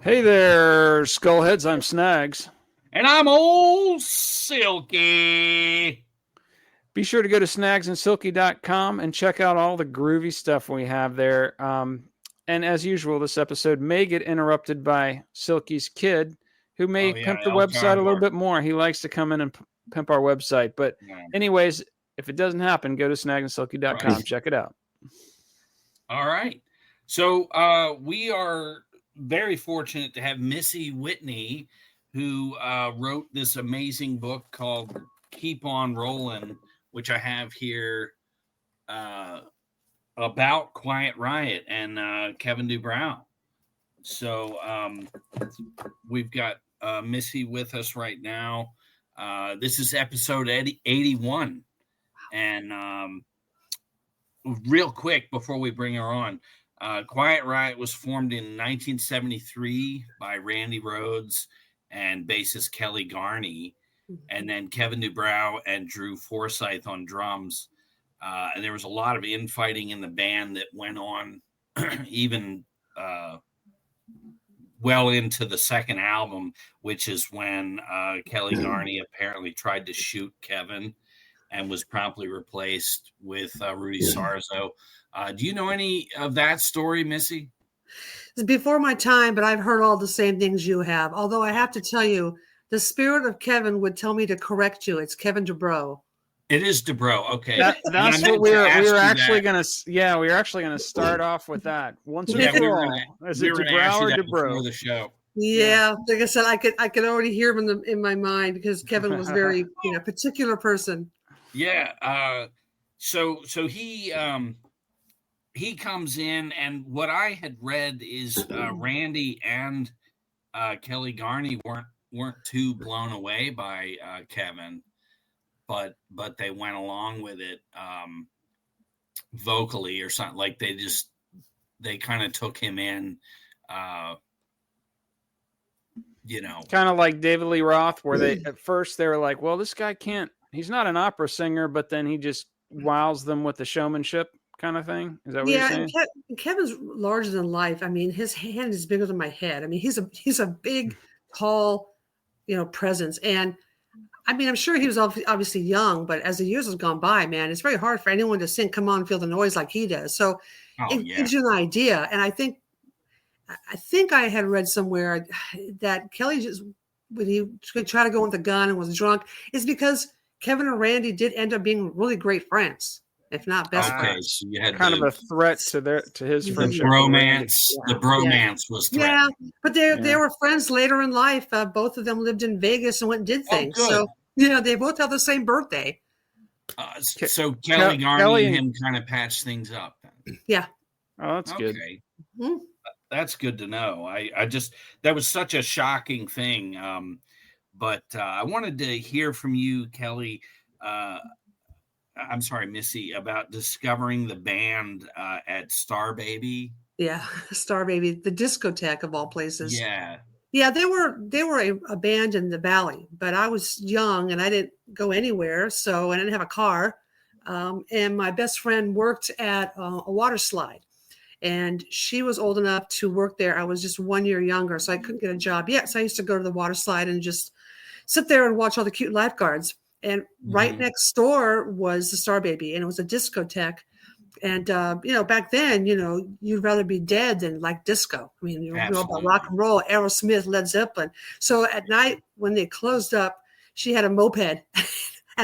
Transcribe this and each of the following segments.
Hey there, Skullheads. I'm Snags. And I'm Ol Silky. Be sure to go to snagsandsilky.com and check out all the groovy stuff we have there. And as usual, this episode may get interrupted by Silky's kid, who may pimp the website a little bit more. He likes to come in and pimp our website. But anyways, if it doesn't happen, go to snagsandsilky.com. Right. Check it out. All right. So we are very fortunate to have Missy Whitney, who wrote this amazing book called Keep on Rollin', which I have here about Quiet Riot and Kevin DuBrow. So we've got Missy with us right now. This is episode 81. And real quick, before we bring her on, Quiet Riot was formed in 1973 by Randy Rhoads and bassist Kelly Garney, and then Kevin DuBrow and Drew Forsyth on drums. And there was a lot of infighting in the band that went on even well into the second album, which is when Kelly Garney apparently tried to shoot Kevin and was promptly replaced with Rudy Sarzo. Do you know any of that story, Missy? It's before my time, but I've heard all the same things you have. Although I have to tell you, the spirit of Kevin would tell me to correct you. It's Kevin DuBrow. It is DuBrow. Okay, that's what we were actually going to. Yeah, we were actually going to start off with that once and for all. Is it DuBrow or DuBrow? The show. Yeah, like I said, I could already hear him in my mind because Kevin was very particular person. Yeah. So he comes in, and what I had read is Randy and Kelly Garney weren't too blown away by Kevin, but they went along with it vocally or something. Like they kind of took him in, kind of like David Lee Roth, where they at first they were like, well, this guy he's not an opera singer, but then he just wows them with the showmanship kind of thing. Is that what you're saying? Kevin's larger than life. I mean, his hand is bigger than my head. I mean, he's a big, tall, presence. And I mean, I'm sure he was obviously young, but as the years have gone by, man, it's very hard for anyone to sing "Come On, Feel the Noise" like he does. So it gives you an idea. And I think I had read somewhere that Kelly just, when he tried to go with the gun and was drunk, is because Kevin and Randy did end up being really great friends, if not best friends. So you had kind of a threat to his friendship. The bromance was threatened. Yeah, but they were friends later in life. Both of them lived in Vegas and went and did things. Oh, so they both have the same birthday. So Kelly Garney and him kind of patched things up. Yeah. Oh, that's good. Mm-hmm. That's good to know. I just, that was such a shocking thing. But I wanted to hear from you, Kelly. I'm sorry, Missy, about discovering the band at Star Baby. Yeah, Star Baby, the discotheque of all places. Yeah, they were a band in the Valley, but I was young and I didn't go anywhere, so I didn't have a car. And my best friend worked at a water slide, and she was old enough to work there. I was just 1 year younger, so I couldn't get a job yet. So I used to go to the water slide and just sit there and watch all the cute lifeguards. And right next door was the Star Baby, and it was a discotheque. And, back then, you'd rather be dead than like disco. I mean, you know about rock and roll, Aerosmith, Led Zeppelin. So at night when they closed up, she had a moped and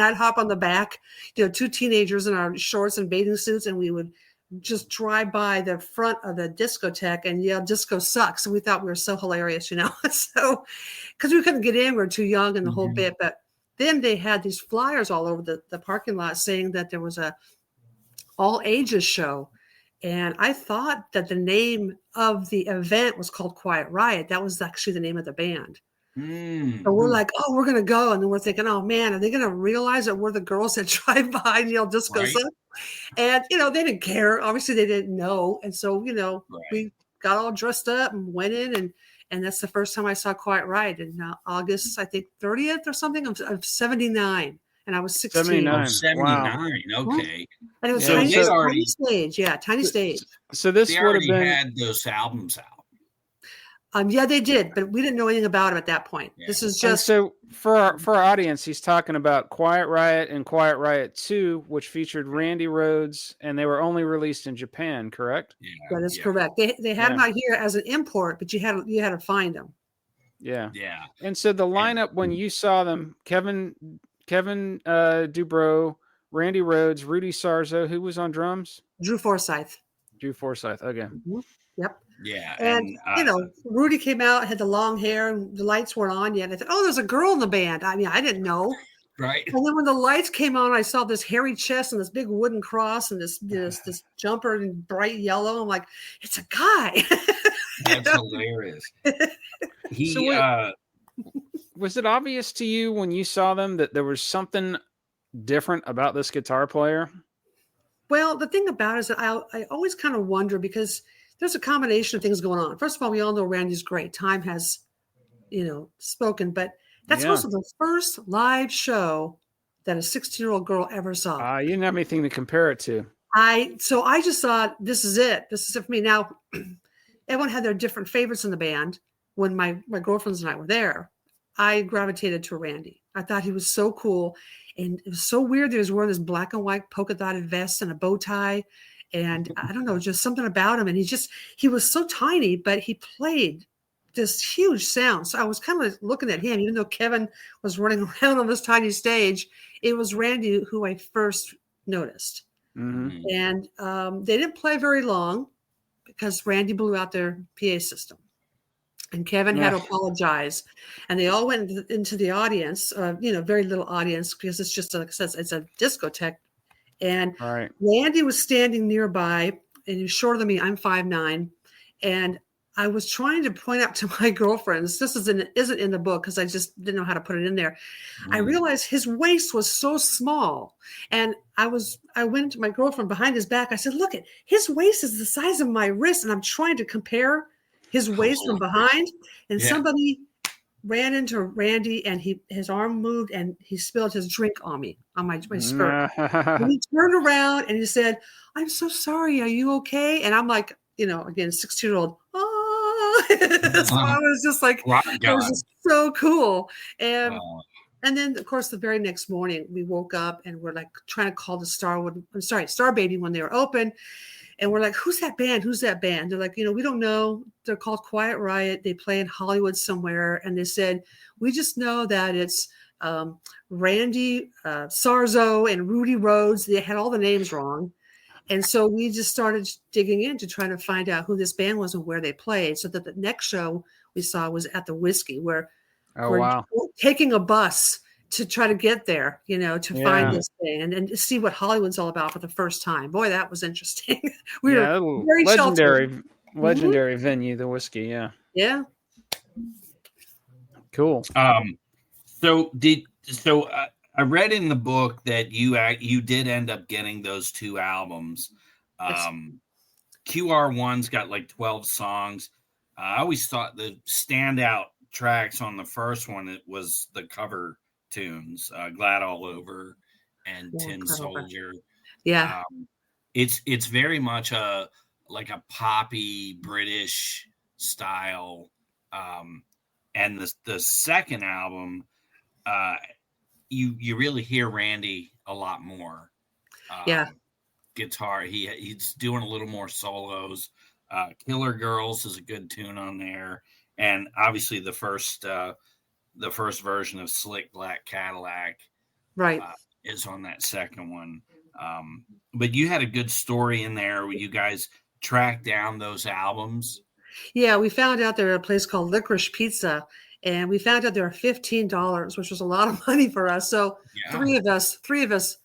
I'd hop on the back, two teenagers in our shorts and bathing suits. And we would just drive by the front of the discotheque and yell, "Disco sucks." And we thought we were so hilarious, so because we couldn't get in, we were too young and the whole bit. But then they had these flyers all over the parking lot saying that there was a all ages show. And I thought that the name of the event was called Quiet Riot. That was actually the name of the band. So we're like, oh, we're going to go. And then we're thinking, oh man, are they going to realize that we're the girls that drive by and yell disco stuff? And, they didn't care. Obviously they didn't know. And so, we got all dressed up and went in and that's the first time I saw Quiet Riot in August, I think 30th or something of 79. And I was 16. 79. 79. Okay. And it was tiny stage. Yeah, tiny stage. So this they would have already been had those albums out. Yeah, they did, but we didn't know anything about him at that point. Yeah. This is And just so for our audience, he's talking about Quiet Riot and Quiet Riot 2, which featured Randy Rhoads, and they were only released in Japan, correct? Yeah, that is yeah, correct. They had Yeah. him out here as an import, but you had to find him. Yeah. yeah. And so the lineup when you saw them, Kevin DuBrow, Randy Rhoads, Rudy Sarzo, who was on drums? Drew Forsythe. Drew Forsyth. Okay. Mhm. Yep. Yeah, And you know, Rudy came out, had the long hair, and the lights weren't on yet. I thought, oh, there's a girl in the band. I mean, I didn't know. right. And then when the lights came on, I saw this hairy chest and this big wooden cross and this jumper in bright yellow. I'm like, it's a guy. That's hilarious. He So was it obvious to you when you saw them that there was something different about this guitar player? Well, the thing about it is that I always kind of wonder because there's a combination of things going on. First of all, we all know Randy's great. Time has, spoken, but that's also the first live show that a 16-year-old girl ever saw. You didn't have anything to compare it to. So I just thought, this is it. This is it for me. Now, everyone had their different favorites in the band. When my girlfriends and I were there, I gravitated to Randy. I thought he was so cool. And it was so weird that he was wearing this black and white polka dotted vest and a bow tie. And I don't know, just something about him. And he was so tiny, but he played this huge sound. So I was kind of looking at him, even though Kevin was running around on this tiny stage, it was Randy who I first noticed. Mm-hmm. And they didn't play very long because Randy blew out their PA system. And Kevin had to apologize. And they all went into the audience, very little audience because it's just it's a discotheque. And Randy was standing nearby, and he's shorter than me. I'm 5'9". And I was trying to point out to my girlfriends, this isn't in the book because I just didn't know how to put it in there. I realized his waist was so small. And I went to my girlfriend behind his back. I said, look, his waist is the size of my wrist. And I'm trying to compare his waist from behind. And somebody ran into Randy and his arm moved and he spilled his drink on me, on my skirt. And he turned around and he said, I'm so sorry. Are you okay? And I'm like, again, 16-year-old. Oh, so I was just like, it was just so cool. And then, of course, the very next morning we woke up and we're like trying to call the Star Baby when they were open. And we're like, who's that band? Who's that band? They're like, we don't know. They're called Quiet Riot. They play in Hollywood somewhere. And they said, we just know that it's Randy Sarzo and Rudy Rhoads. They had all the names wrong. And so we just started digging in to try to find out who this band was and where they played. So that the next show we saw was at the Whiskey, where we're taking a bus to try to get there, to find this thing and see what Hollywood's all about for the first time. Boy, that was interesting. We were very legendary venue, the Whiskey. Yeah. Yeah. Cool. So I read in the book that you did end up getting those two albums. QR1's got like 12 songs. I always thought the standout tracks on the first one, it was the cover tunes, Glad All Over and Tin Soldier. Yeah. It's very much like a poppy British style. And the second album, you really hear Randy a lot more. Guitar. He's doing a little more solos. Killer Girls is a good tune on there. And obviously the first version of Slick Black Cadillac is on that second one. But you had a good story in there where you guys tracked down those albums. Yeah, we found out there at a place called Licorice Pizza, and we found out they were $15, which was a lot of money for us. So three of us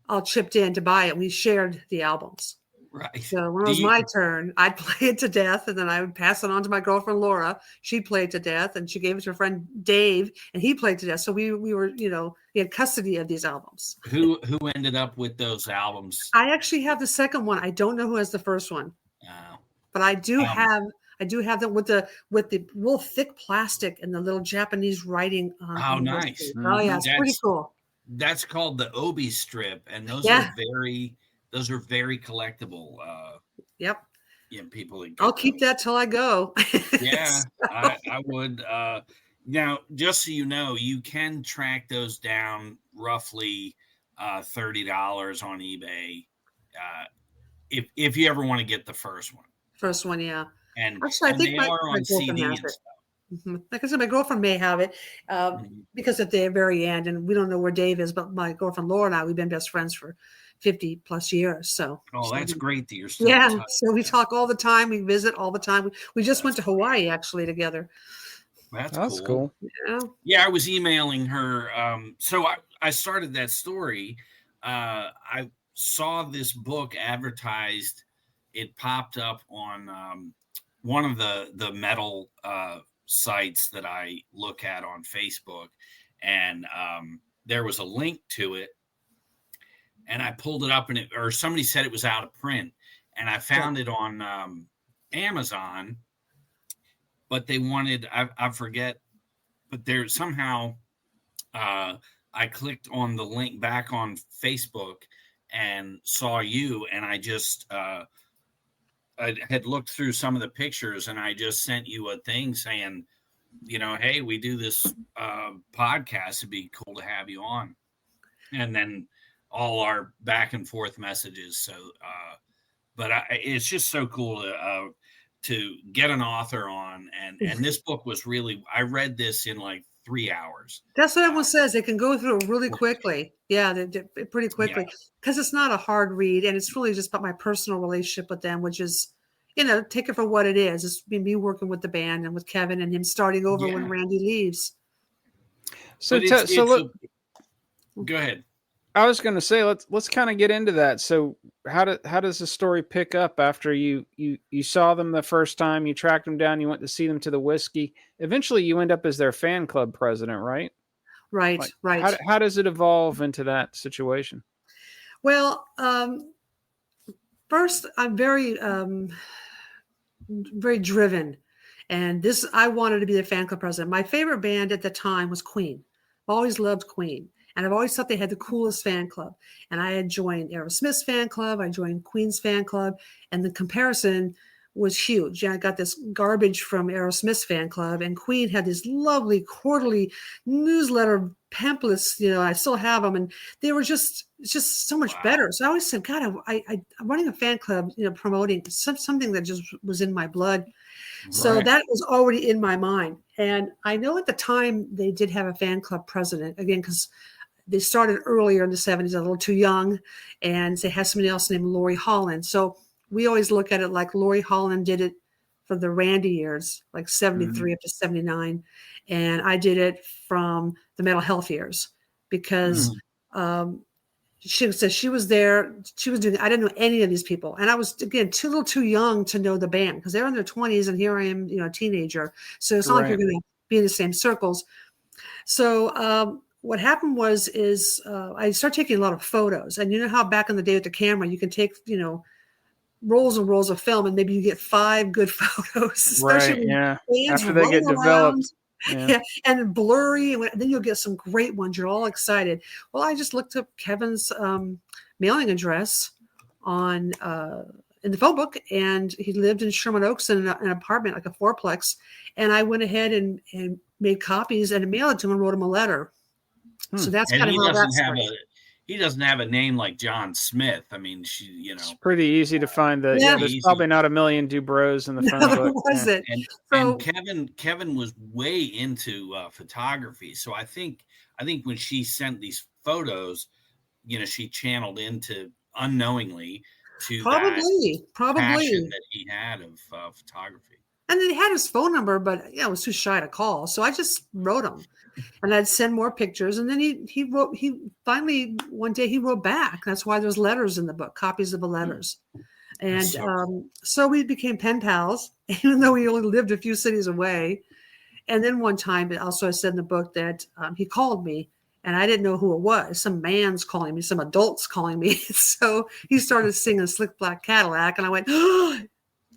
all chipped in to buy it. We shared the albums. Right. So when it was my turn, I'd play it to death, and then I would pass it on to my girlfriend Laura. She played to death, and she gave it to her friend Dave, and he played to death. So we were, we had custody of these albums. Who ended up with those albums? I actually have the second one. I don't know who has the first one, but I do have them with the real thick plastic and the little Japanese writing. Oh, nice! Oh yeah, it's pretty cool. That's called the Obi strip, and those are very collectible. Yep. people that I'll keep that till I go. Yeah, I would. Now, just so you know, you can track those down roughly $30 on eBay if you ever want to get the first one. First one, yeah. And Actually, I think they my are on girlfriend CD has and it. stuff. Like I said, my girlfriend may have it Mhm. because at the very end, and we don't know where Dave is, but my girlfriend Laura and I, we've been best friends for 50 plus years. So, Oh, that's great that you're still in yeah. touch. So we talk all the time. We visit all the time. We just went to Hawaii actually together. That's cool. Yeah. Yeah, I was emailing her. So I started that story. I saw this book advertised. It popped up on one of the metal sites that I look at on Facebook, and there was a link to it. And I pulled it up, and or somebody said it was out of print, and I found it on Amazon. But they wanted I forget, but there somehow I clicked on the link back on Facebook and saw you, and I just I had looked through some of the pictures, and I just sent you a thing saying, hey, we do this podcast. It'd be cool to have you on, and then all our back and forth messages. So, but it's just so cool to get an author on, and this book was really. I read this in like 3 hours. That's what everyone says. They can go through it really quickly. Yeah, they pretty quickly because it's not a hard read, and it's really just about my personal relationship with them, which is, take it for what it is. It's me working with the band and with Kevin and him starting over when Randy leaves. So, go ahead. I was going to say let's kind of get into that. So how does the story pick up after you saw them the first time, you tracked them down, you went to see them to the whiskey. Eventually, you end up as their fan club president, right? Right, right. How does it evolve into that situation? Well, first, I'm very very driven, and I wanted to be the fan club president. My favorite band at the time was Queen. I've always loved Queen. And I've always thought they had the coolest fan club. And I had joined Aerosmith's fan club. I joined Queen's fan club. And the comparison was huge. I got this garbage from Aerosmith's fan club. And Queen had these lovely quarterly newsletter pamphlets. I still have them. And they were just so much better. So I always said, God, I'm running a fan club, promoting something that just was in my blood. Right. So that was already in my mind. And I know at the time they did have a fan club president, again, because they started earlier in the 70s, a little too young, and they had somebody else named Lori Holland. So we always look at it like Lori Holland did it for the Randy years, like 73 up to 79. And I did it from the mental health years because she said she was there. She was doing, I didn't know any of these people. And I was, again, a little too young to know the band because they're in their 20s and here I am, a teenager. So it's not like you're going to be in the same circles. So, what happened was I started taking a lot of photos, and you know how back in the day with the camera, you can take, rolls and rolls of film and maybe you get 5 good photos, especially when after they get developed. Yeah. And blurry, and then you'll get some great ones. You're all excited. Well, I just looked up Kevin's mailing address on in the phone book, and he lived in Sherman Oaks in an apartment, like a 4-plex. And I went ahead and made copies and mailed it to him and wrote him a letter. So that's kind of how that started. He doesn't have a name like John Smith. I mean, it's pretty easy to find that. Yeah, there's probably not a million DuBrows in the phone book. Was it? And Kevin was way into photography. So I think when she sent these photos, she channeled into unknowingly to probably passion that he had of photography. And then he had his phone number, but I was too shy to call. So I just wrote him. And I'd send more pictures. And then he finally, one day he wrote back. That's why there's letters in the book, copies of the letters. And so we became pen pals, even though we only lived a few cities away. And then one time, also I said in the book that he called me and I didn't know who it was. Some man's calling me, some adult's calling me. So he started singing Slick Black Cadillac. And I went, oh,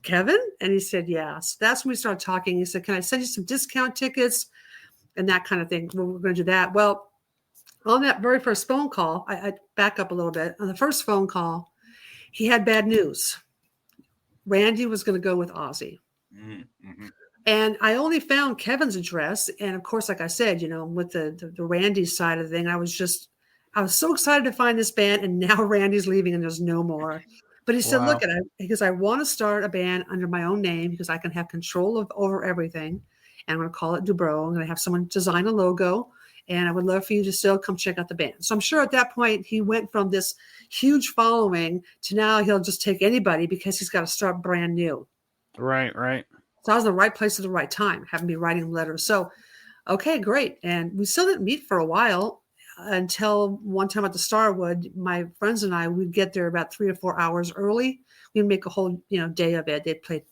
Kevin? And he said, yeah. So that's when we started talking. He said, can I send you some discount tickets? And that kind of thing. We're going to do that. Well, on that very first phone call, I back up a little bit. On the first phone call, he had bad news. Randy was going to go with Ozzy. Mm-hmm. And I only found Kevin's address. And of course, like I said, with the Randy side of the thing, I was so excited to find this band. And now Randy's leaving and there's no more. But he said, Wow. look, because I want to start a band under my own name because I can have control over everything. And I'm going to call it DuBrow. I'm going to have someone design a logo. And I would love for you to still come check out the band. So I'm sure at that point, he went from this huge following to now he'll just take anybody because he's got to start brand new. Right. So I was in the right place at the right time, having me writing letters. So, okay, great. And we still didn't meet for a while until one time at the Starwood, my friends and I, we'd get there about 3 or 4 hours early. We'd make a whole, day of it. They'd play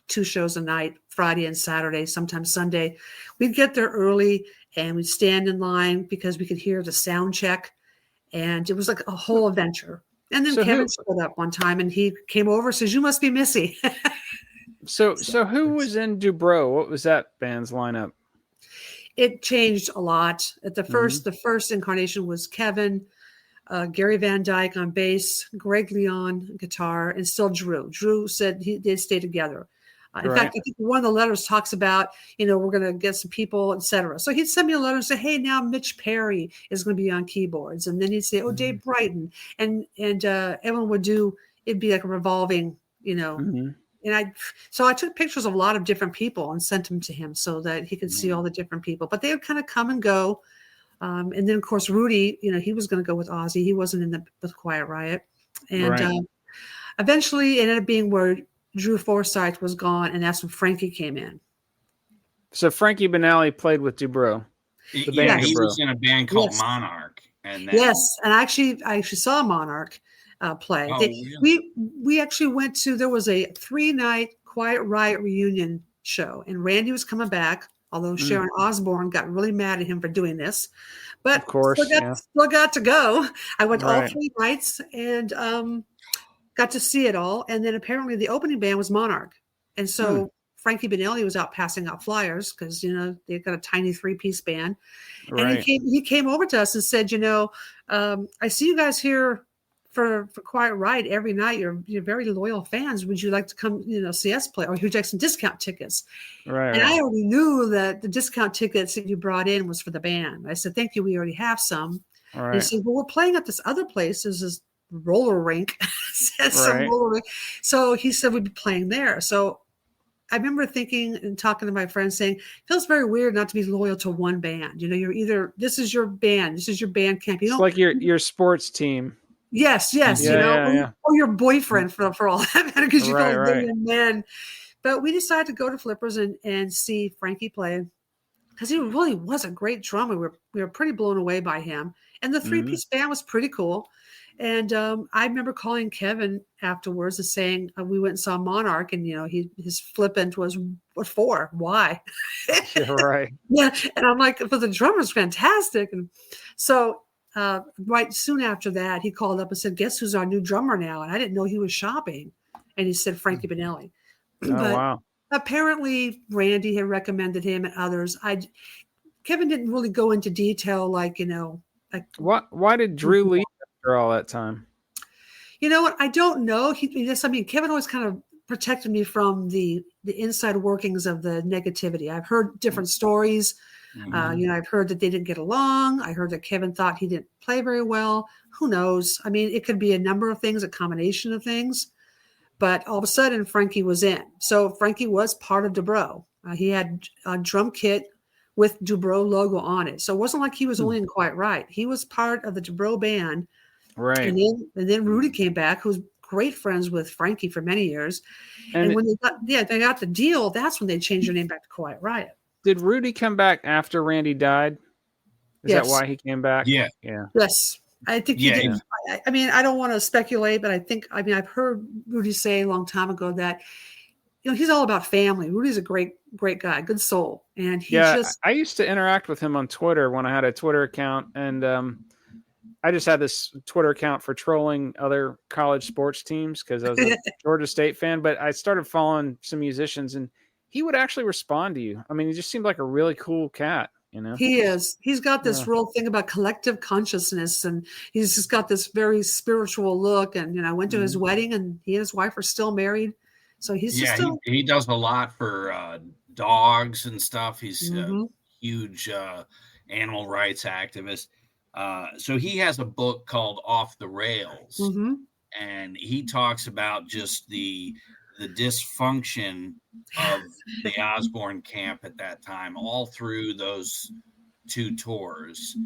2 shows a night, Friday and Saturday, sometimes Sunday. We'd get there early and we'd stand in line because we could hear the sound check. And it was like a whole adventure. And then Kevin showed up one time and he came over and says, "You must be Missy." So who was in DuBrow? What was that band's lineup? It changed a lot. At the first incarnation was Kevin, Gary Van Dyke on bass, Greg Leon guitar, and still Drew. Drew said they'd stay together. In fact, I think one of the letters talks about, we're going to get some people, etc. So he'd send me a letter and say, "Hey, now Mitch Perry is going to be on keyboards," and then he'd say, "Oh, Dave Brighton," and everyone would do. It'd be like a revolving, And I took pictures of a lot of different people and sent them to him so that he could see all the different people. But they would kind of come and go. And then, of course, Rudy, he was going to go with Ozzy. He wasn't with Quiet Riot. And eventually it ended up being where Drew Forsythe was gone, and that's when Frankie came in. So Frankie Benally played with DuBrow. He was in a band called Monarch. And then, I actually saw Monarch play. We actually went to, there was a 3-night Quiet Riot reunion show, and Randy was coming back, although Sharon Osbourne got really mad at him for doing this. But of course, still got to go. I went all 3 nights and got to see it all. And then apparently the opening band was Monarch. And so Frankie Benelli was out passing out flyers because, they've got a tiny 3-piece band. And he came over to us and said, I see you guys here for Quiet Riot every night. You're very loyal fans. Would you like to come, see us play? Or would you like some discount tickets? Right. And I already knew that the discount tickets that you brought in was for the band. I said, "Thank you. We already have some." Right. And he said, "Well, we're playing at this other place. There's this roller rink." Roller rink. So he said we'd be playing there. So I remember thinking and talking to my friends saying, it feels very weird not to be loyal to one band. You're either, this is your band camp. It's like your sports team. Yes. Or your boyfriend for all that matter, because you go million men. But we decided to go to Flippers and see Frankie play because he really was a great drummer. We were pretty blown away by him. And the 3-piece band was pretty cool. And I remember calling Kevin afterwards and saying we went and saw Monarch, and his flippant was, "What for? Why?" Right. Yeah, and I'm like, "But the drummer's fantastic." And so right soon after that, he called up and said, "Guess who's our new drummer now?" And I didn't know he was shopping, and he said Frankie Benelli. Oh, wow. Apparently, Randy had recommended him and others. Kevin didn't really go into detail, like why did Drew leave after all that time? You know what? I don't know. Kevin always kind of protected me from the inside workings of the negativity. I've heard different stories. I've heard that they didn't get along. I heard that Kevin thought he didn't play very well. Who knows? I mean, it could be a number of things, a combination of things. But all of a sudden, Frankie was in. So Frankie was part of DuBrow. He had a drum kit with DuBrow logo on it. So it wasn't like he was only in Quiet Riot. He was part of the DuBrow band. Right. And then Rudy came back, who was great friends with Frankie for many years. And when they got the deal, that's when they changed their name back to Quiet Riot. Did Rudy come back after Randy died? Is that why he came back? Yeah. Yes. I think he did. I mean, I don't want to speculate, but I've heard Rudy say a long time ago that, he's all about family. Rudy's a great guy, good soul. And I used to interact with him on Twitter when I had a Twitter account, and I just had this Twitter account for trolling other college sports teams because I was a Georgia State fan, but I started following some musicians, and he would actually respond to you. I mean, he just seemed like a really cool cat. He is. He's got this real thing about collective consciousness, and he's just got this very spiritual look. And I went to his wedding, and he and his wife are still married. So he's just he does a lot for dogs and stuff. He's Mhm. a huge animal rights activist. So he has a book called Off the Rails, Mhm. and he talks about just the dysfunction of the Osborne camp at that time, all through those 2 tours,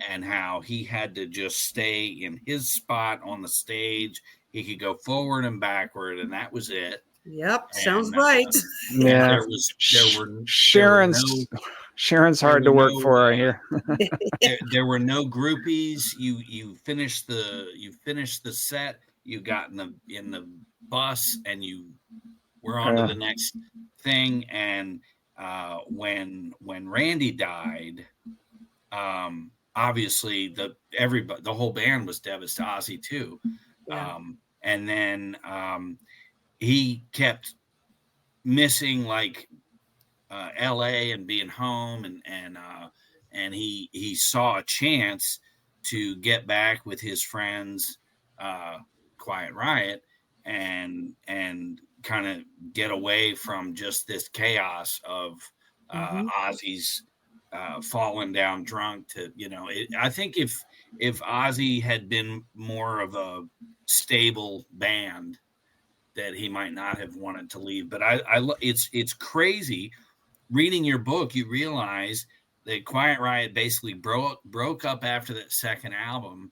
and how he had to just stay in his spot on the stage. He could go forward and backward, and that was it. Yep, sounds And right. Yeah. there were Sharon's there hard were to work no, for, I hear. there were no groupies. You finished the set. You got in the bus, and you were on to the next thing. And when Randy died, obviously the whole band was devastated. Ozzy too. Yeah. And then he kept missing like LA and being home, and he saw a chance to get back with his friends, Quiet Riot, and kind of get away from just this chaos of Ozzy's falling down drunk to, I think if Ozzy had been more of a stable band, that he might not have wanted to leave. But it's crazy. Reading your book, you realize that Quiet Riot basically broke up after that second album,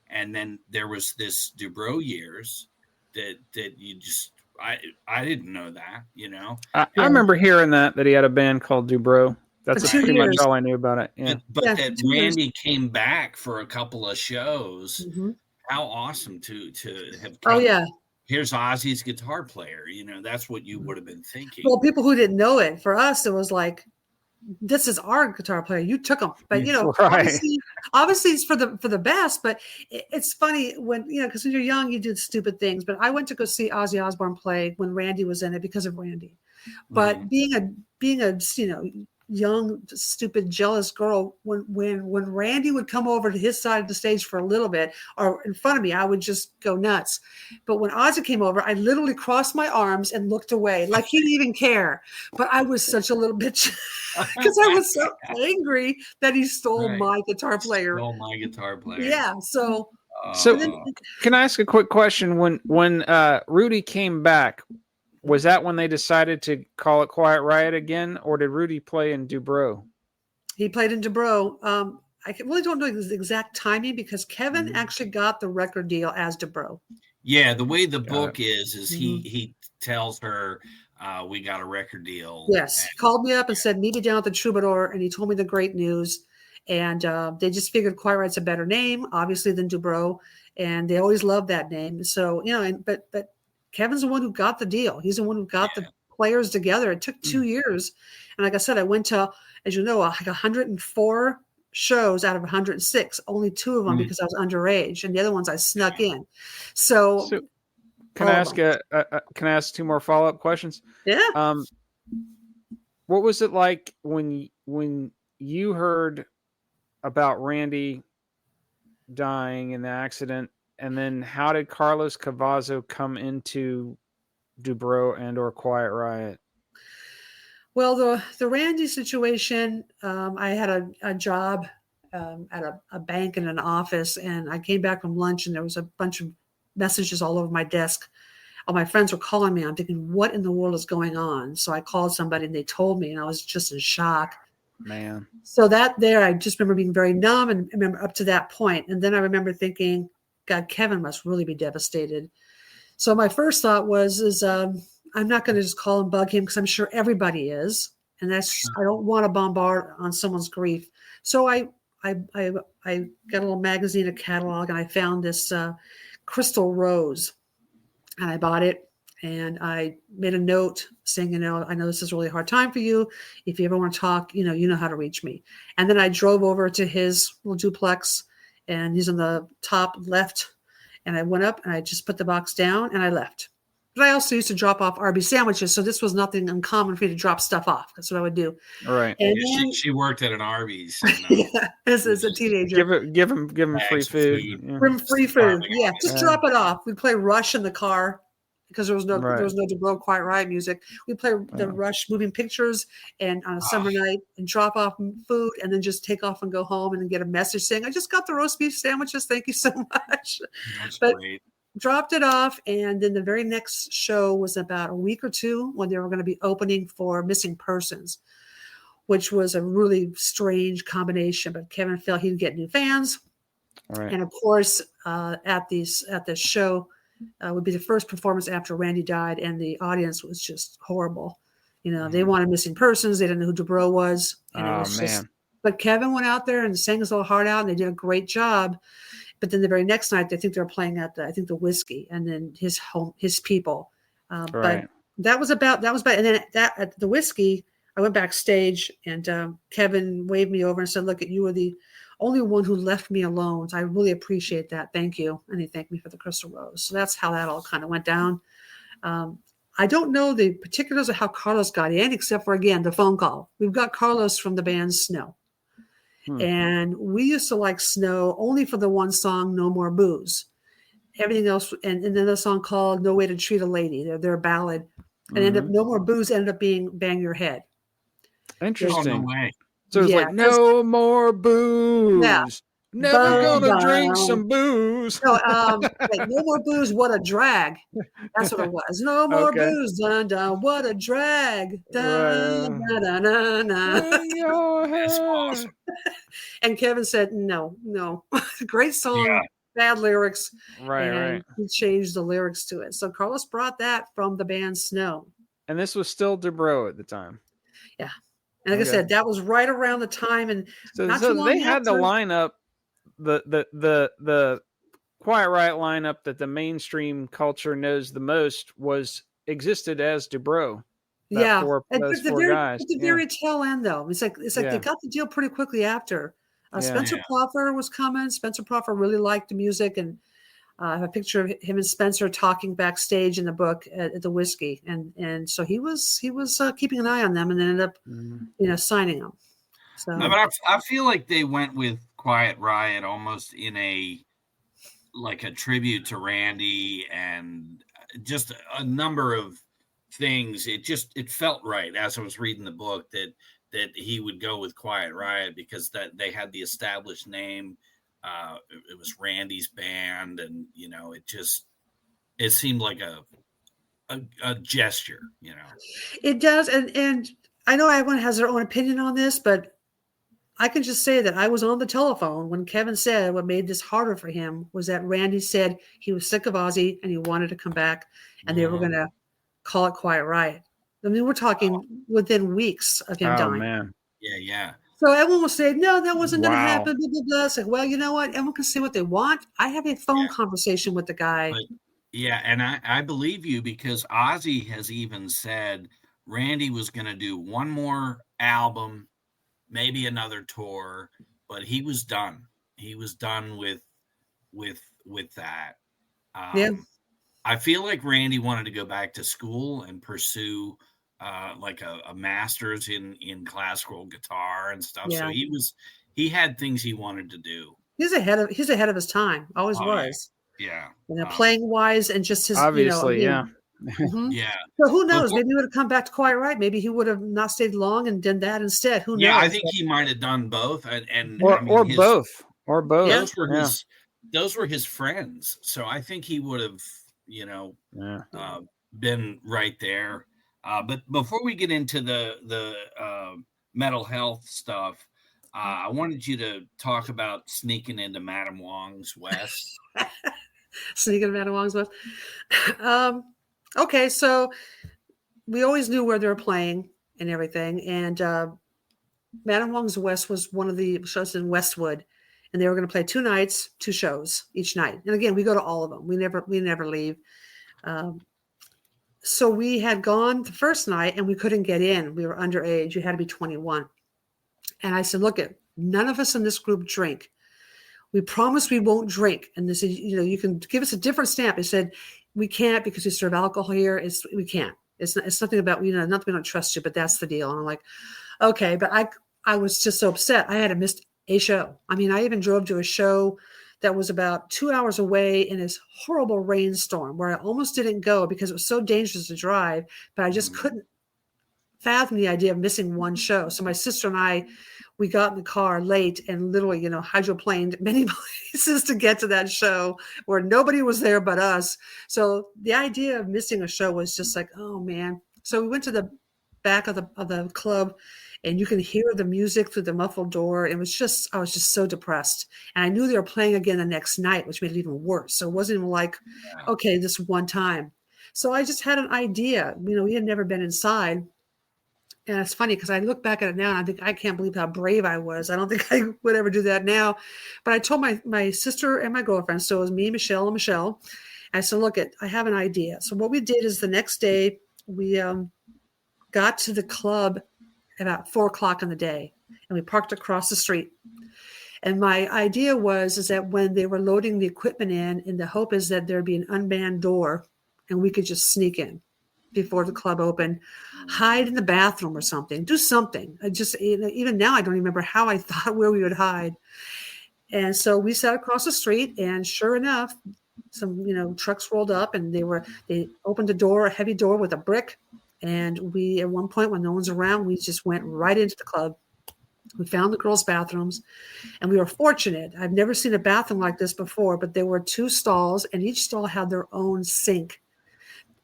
and then there was this DuBrow years that you just I didn't know that, I remember hearing that he had a band called DuBrow. That's For 2 pretty much years. all I knew about it. Yeah. But Yeah, that 2 years. Randy came back for a couple of shows. Mhm. How awesome to have Oh come. yeah. Here's Ozzy's guitar player. That's what you would have been thinking. Well, people who didn't know it, for us, it was like, this is our guitar player. You took him, but Right. obviously it's for the best. But it's funny when because when you're young, you do stupid things. But I went to go see Ozzy Osbourne play when Randy was in it because of Randy. But being a young, stupid, jealous girl, when Randy would come over to his side of the stage for a little bit or in front of me, I would just go nuts. But when Ozzy came over, I literally crossed my arms and looked away like he didn't even care. But I was such a little bitch because I was so angry that he stole my guitar player. Stole my guitar player. Yeah. So can I ask a quick question? When Rudy came back, was that when they decided to call it Quiet Riot again, or did Rudy play in DuBrow? He played in DuBrow. I really don't know the exact timing because Kevin actually got the record deal as DuBrow. Yeah, the way the book is he tells her, we got a record deal. Yes, called me up and said, meet me down at the Troubadour, and he told me the great news. And they just figured Quiet Riot's a better name, obviously, than DuBrow, and they always loved that name. So but Kevin's the one who got the deal. He's the one who got the players together. It took 2 years, and like I said, I went to, as you know, like 104 shows out of 106. Only 2 of them because I was underage, and the other ones I snuck in. So can I ask 2 more follow-up questions? Yeah. What was it like when you heard about Randy dying in the accident? And then how did Carlos Cavazo come into DuBrow and or Quiet Riot? Well, the Randy situation, I had a job at a bank in an office, and I came back from lunch, and there was a bunch of messages all over my desk. All my friends were calling me. I'm thinking, what in the world is going on? So I called somebody, and they told me, and I was just in shock. Man. So I just remember being very numb, and remember up to that point. And then I remember thinking, God, Kevin must really be devastated. So my first thought was, I'm not going to just call and bug him because I'm sure everybody is. And I don't want to bombard on someone's grief. So I got a little magazine, a catalog, and I found this crystal rose, and I bought it. And I made a note saying, I know this is a really hard time for you. If you ever want to talk, you know how to reach me. And then I drove over to his little duplex, and he's on the top left. And I went up and I just put the box down and I left. But I also used to drop off Arby's sandwiches. So this was nothing uncommon for me to drop stuff off. That's what I would do. All right. And then, she worked at an Arby's. As a teenager. Give him free food. Yeah. Free food. Yeah. Just drop it off. We'd play Rush in the car. because there was no DuBrow Quiet Riot music. We play the Oh. Rush moving pictures and on a summer night and drop off food and then just take off and go home and then get a message saying, I just got the roast beef sandwiches. Thank you so much. That's But great. dropped it off. And then the very next show was about a week or two when they were going to be opening for Missing Persons, which was a really strange combination. But Kevin felt he'd get new fans. Right. And of course, at this show would be the first performance after Randy died, and the audience was just horrible. You know, they wanted Missing Persons. They didn't know who DuBrow was. And it was just, but Kevin went out there and sang his little heart out, and they did a great job. But then the very next night, I think they were playing at the Whiskey, and then his people. Right. But that was about, and then at the Whiskey, I went backstage, and Kevin waved me over and said, look, you were the only one who left me alone. So I really appreciate that. Thank you. And he thanked me for the Crystal Rose. So that's how that all kind of went down. I don't know the particulars of how Carlos got in, except for, again, the phone call. We've got Carlos from the band Snow. And we used to like Snow only for the one song, No More Booze. Everything else, and then the song called No Way to Treat a Lady. They're a ballad. And ended up, No More Booze ended up being Bang Your Head. Interesting. Oh, no way. So it's like, no more booze. Yeah. Never gonna drink some booze. No, like, no more booze. What a drag. That's what it was. No more booze. Dun, dun, what a drag. Dun, dun, dun, dun, dun. That's awesome. And Kevin said, no. Great song, bad lyrics. Right. He changed the lyrics to it. So Carlos brought that from the band Snow. And this was still DuBrow at the time. Yeah. And like I said, that was right around the time. And so after, they had the lineup, the Quiet Riot lineup that the mainstream culture knows the most existed as DuBrow. Those four guys. At the very tail end, though, it's like they got the deal pretty quickly after. Spencer Proffer was coming. Spencer Proffer really liked the music, and I have a picture of him and Spencer talking backstage in the book at the Whiskey, and so he was keeping an eye on them, and then ended up signing them. So, no, but I feel like they went with Quiet Riot almost in a tribute to Randy and just a number of things. It felt right as I was reading the book that he would go with Quiet Riot because that they had the established name. It was Randy's band, and it seemed like a gesture. It does, and I know everyone has their own opinion on this, but I can just say that I was on the telephone when Kevin said what made this harder for him was that Randy said he was sick of Ozzy and he wanted to come back, and they were going to call it Quiet Riot. I mean, we're talking within weeks of him dying. Man. Yeah. So everyone will say, no, that wasn't going to happen. Blah, blah, blah. It's like, well, you know what? Everyone can say what they want. I have a phone conversation with the guy. And I believe you because Ozzy has even said Randy was going to do one more album, maybe another tour, but he was done. He was done with that. I feel like Randy wanted to go back to school and pursue like a master's in classical guitar and stuff. So he had things he wanted to do. He's ahead of his time. Always was. Yeah. Playing wise and just his obviously, Yeah. So who knows? Maybe he would have come back to Quiet Riot. Maybe he would have not stayed long and done that instead. Who knows? Yeah, I think he might have done both, and both. Those were his friends. So I think he would have, been right there. But before we get into the mental health stuff, I wanted you to talk about sneaking into Madame Wong's West. Sneaking into Madame Wong's West. Okay, so we always knew where they were playing and everything. And Madame Wong's West was one of the shows in Westwood. And they were going to play 2 nights, 2 shows each night. And again, we go to all of them. We never leave. So we had gone the first night and we couldn't get in. We were underage. You had to be 21. And I said, look, none of us in this group drink. We promise we won't drink. And they said, you can give us a different stamp. They said, we can't because we serve alcohol here. We can't. It's nothing about, not that we don't trust you, but that's the deal. And I'm like, okay. But I was just so upset. I had missed a show. I mean, I even drove to a show that was about 2 hours away in this horrible rainstorm where I almost didn't go because it was so dangerous to drive, but I just couldn't fathom the idea of missing one show. So my sister and I, we got in the car late and literally, hydroplaned many places to get to that show where nobody was there but us. So the idea of missing a show was just like, oh man. So we went to the back of the club, and you can hear the music through the muffled door. I was just so depressed. And I knew they were playing again the next night, which made it even worse. So it wasn't even like, okay, this one time. So I just had an idea. We had never been inside. And it's funny because I look back at it now and I think, I can't believe how brave I was. I don't think I would ever do that now. But I told my sister and my girlfriend, so it was me, Michelle, and Michelle. I said, look, I have an idea. So what we did is the next day we got to the club about 4:00 in the day, and we parked across the street. And my idea is that when they were loading the equipment in, and the hope is that there'd be an unmanned door and we could just sneak in before the club opened, hide in the bathroom or something, do something. I just, even now, I don't remember how I thought where we would hide. And so we sat across the street, and sure enough, some, trucks rolled up, and they opened a heavy door with a brick. And we, at one point when no one's around, we just went right into the club. We found the girls' bathrooms, and we were fortunate. I've never seen a bathroom like this before, but there were 2 stalls, and each stall had their own sink.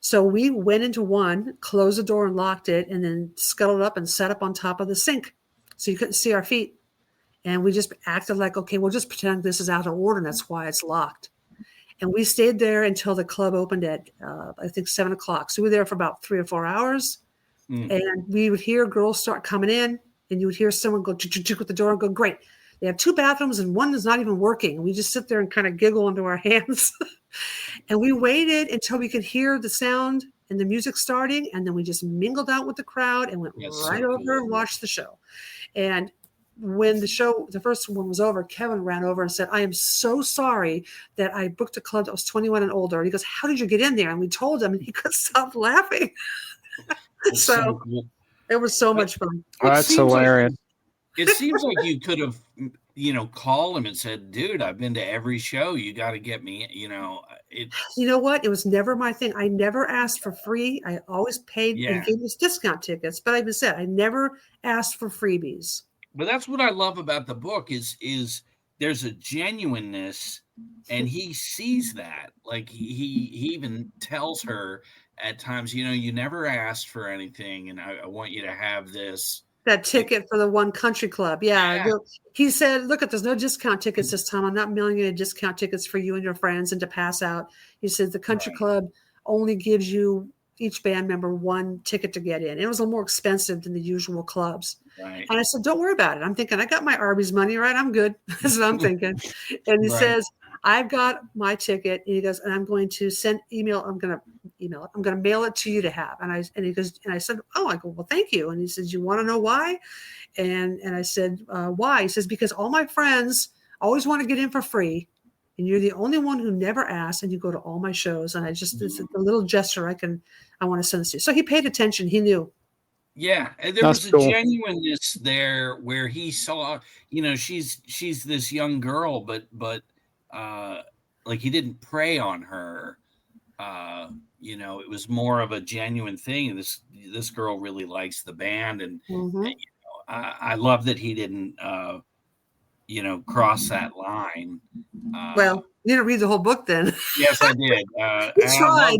So we went into one, closed the door and locked it, and then scuttled up and sat up on top of the sink so you couldn't see our feet. And we just acted like, okay, we'll just pretend this is out of order, and that's why it's locked. And we stayed there until the club opened at, I think, 7 o'clock. So we were there for about 3 or 4 hours. And we would hear girls start coming in, and you would hear someone go with the door and go, great. They have 2 bathrooms, and one is not even working. And we just sit there and kind of giggle into our hands. And we waited until we could hear the sound and the music starting. And then we just mingled out with the crowd and went right over and watched the show. And when the first one was over, Kevin ran over and said, I am so sorry that I booked a club that was 21 and older. And he goes, how did you get in there? And we told him, and he couldn't stop laughing. So cool. It was so much fun. Oh, that's hilarious. It seems like you could have, called him and said, dude, I've been to every show. You got to get me, You know what? It was never my thing. I never asked for free. I always paid and gave us discount tickets. But like I said, I never asked for freebies. But that's what I love about the book is there's a genuineness, and he sees that. Like he even tells her at times, you never asked for anything, and I want you to have this. That ticket for the one country club. Yeah. He said, look, there's no discount tickets this time. I'm not mailing you discount tickets for you and your friends and to pass out. He said the country club only gives you each band member 1 ticket to get in. It was a little more expensive than the usual clubs. Right. And I said, don't worry about it. I'm thinking, I got my Arby's money, right? I'm good. That's what I'm thinking. And he says, I've got my ticket. And he goes, and I'm going to I'm going to mail it to you to have. And he goes, and I said, oh, I go, well, thank you. And he says, you want to know why? And I said, why? He says, because all my friends always want to get in for free. And you're the only one who never asked, and you go to all my shows. And it's a little gesture I want to send this to you. So he paid attention. He knew. Yeah. And there was a genuineness there where he saw, she's this young girl, but like he didn't prey on her. It was more of a genuine thing. This girl really likes the band. And I love that he didn't, cross that line. Well, you didn't read the whole book then. Yes, I did. He tried.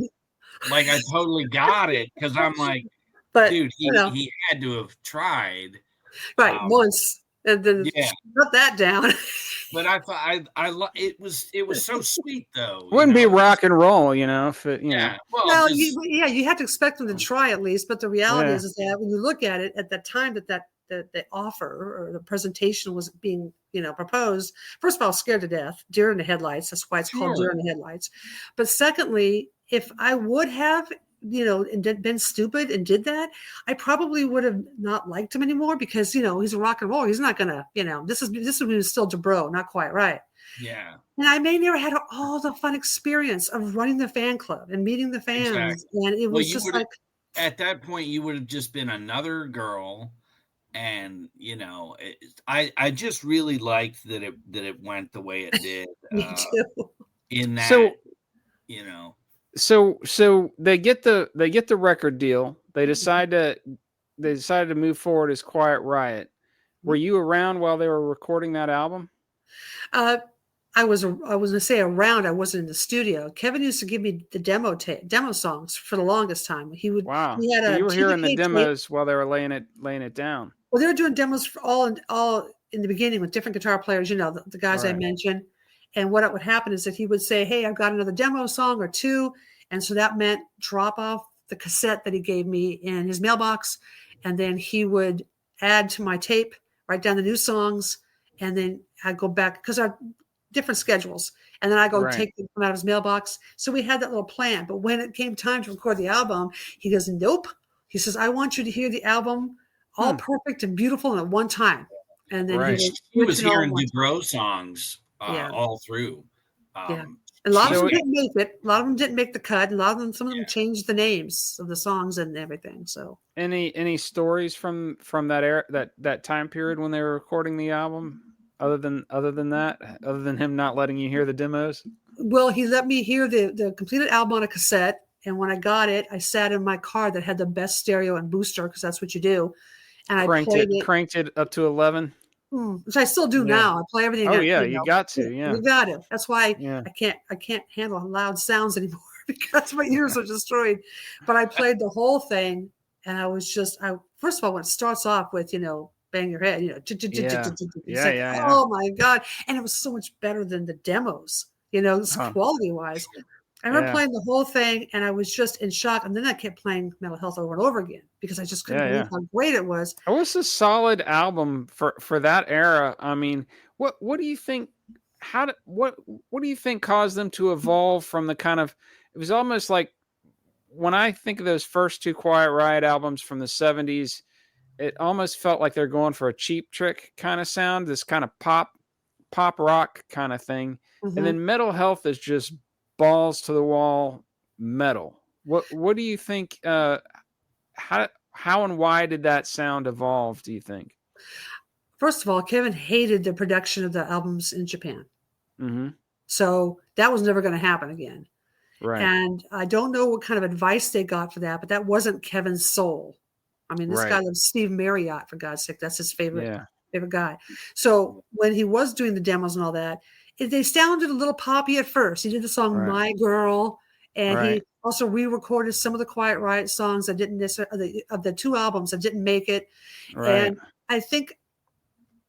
I totally got it because I'm like, but dude, he had to have tried. Right, once. And then shut that down. But I thought it was so sweet though. Wouldn't be rock and roll, if it, Well, you have to expect them to try at least. But the reality is that when you look at it at the time that the offer or the presentation was being, proposed, first of all, scared to death, deer in the headlights. That's why it's called deer in the headlights. But secondly, if I would have, been stupid and did that, I probably would have not liked him anymore because, he's a rock and roller. He's not gonna, this is when he was still DuBrow, not Quiet Riot. Yeah. And I may never had all the fun experience of running the fan club and meeting the fans. Exactly. And it was just like at that point, you would have just been another girl and I just really liked that it went the way it did. Me too. In that, So you know, so they get the record deal. They decide to move forward as Quiet Riot. Were you around while they were recording that album? I was going to say around. I wasn't in the studio. Kevin used to give me the demo songs for the longest time. He would. Wow. He had So a you were hearing the TDK tape. demos while they were laying it down. Well, they were doing demos for all in the beginning with different guitar players. The guys I Right. mentioned. And what would happen is that he would say, "Hey, I've got another demo song or two," and so that meant drop off the cassette that he gave me in his mailbox, and then he would add to my tape, write down the new songs, and then I'd go back because our different schedules, and then I go Right. take them out of his mailbox. So we had that little plan. But when it came time to record the album, he goes, "Nope." He says, "I want you to hear the album all perfect and beautiful and at one time." And then Right. he was it all at hearing one DuBrow songs Yeah. all through. Yeah. A lot of So them it- didn't make it. A lot of them didn't make the cut. A lot of them, some of them Yeah. changed the names of the songs and everything. So Any stories from that era, that time period when they were recording the album? Other than him not letting you hear the demos? well, he let me hear the completed album on a cassette. And when I got it, I sat in my car that had the best stereo and booster, because that's what you do. And I played it. Cranked it up to 11. Which I still do Yeah. now. I play everything. Oh yeah, you got to. Yeah. You got it. That's why Yeah. I can't handle loud sounds anymore because my ears are destroyed. But I played the whole thing, and I was first of all, when it starts off with bang your head, it's like, Yeah. oh my god, and it was so much better than the demos, quality wise. I remember playing the whole thing, and I was just in shock. And then I kept playing Mental Health over and over again because I just couldn't believe how great it was. It was a solid album for that era. I mean, what do you think? What do you think caused them to evolve from the kind of? It was almost like when I think of those first two Quiet Riot albums from the 70s, it almost felt like they're going for a Cheap Trick kind of sound, this kind of pop rock kind of thing. Mm-hmm. And then Mental Health is just balls to the wall metal. What do you think? How and why did that sound evolve, do you think? First of all, Kevin hated the production of the albums in Japan. Mm-hmm. So that was never going to happen again. Right. And I don't know what kind of advice they got for that, but that wasn't Kevin's soul. I mean, this guy loves Steve Marriott, for God's sake. That's his favorite guy. So when he was doing the demos and all that, they sounded a little poppy at first. He did the song My Girl, and he also re-recorded some of the Quiet Riot songs that didn't necessarily, of the two albums that didn't make it. Right. And I think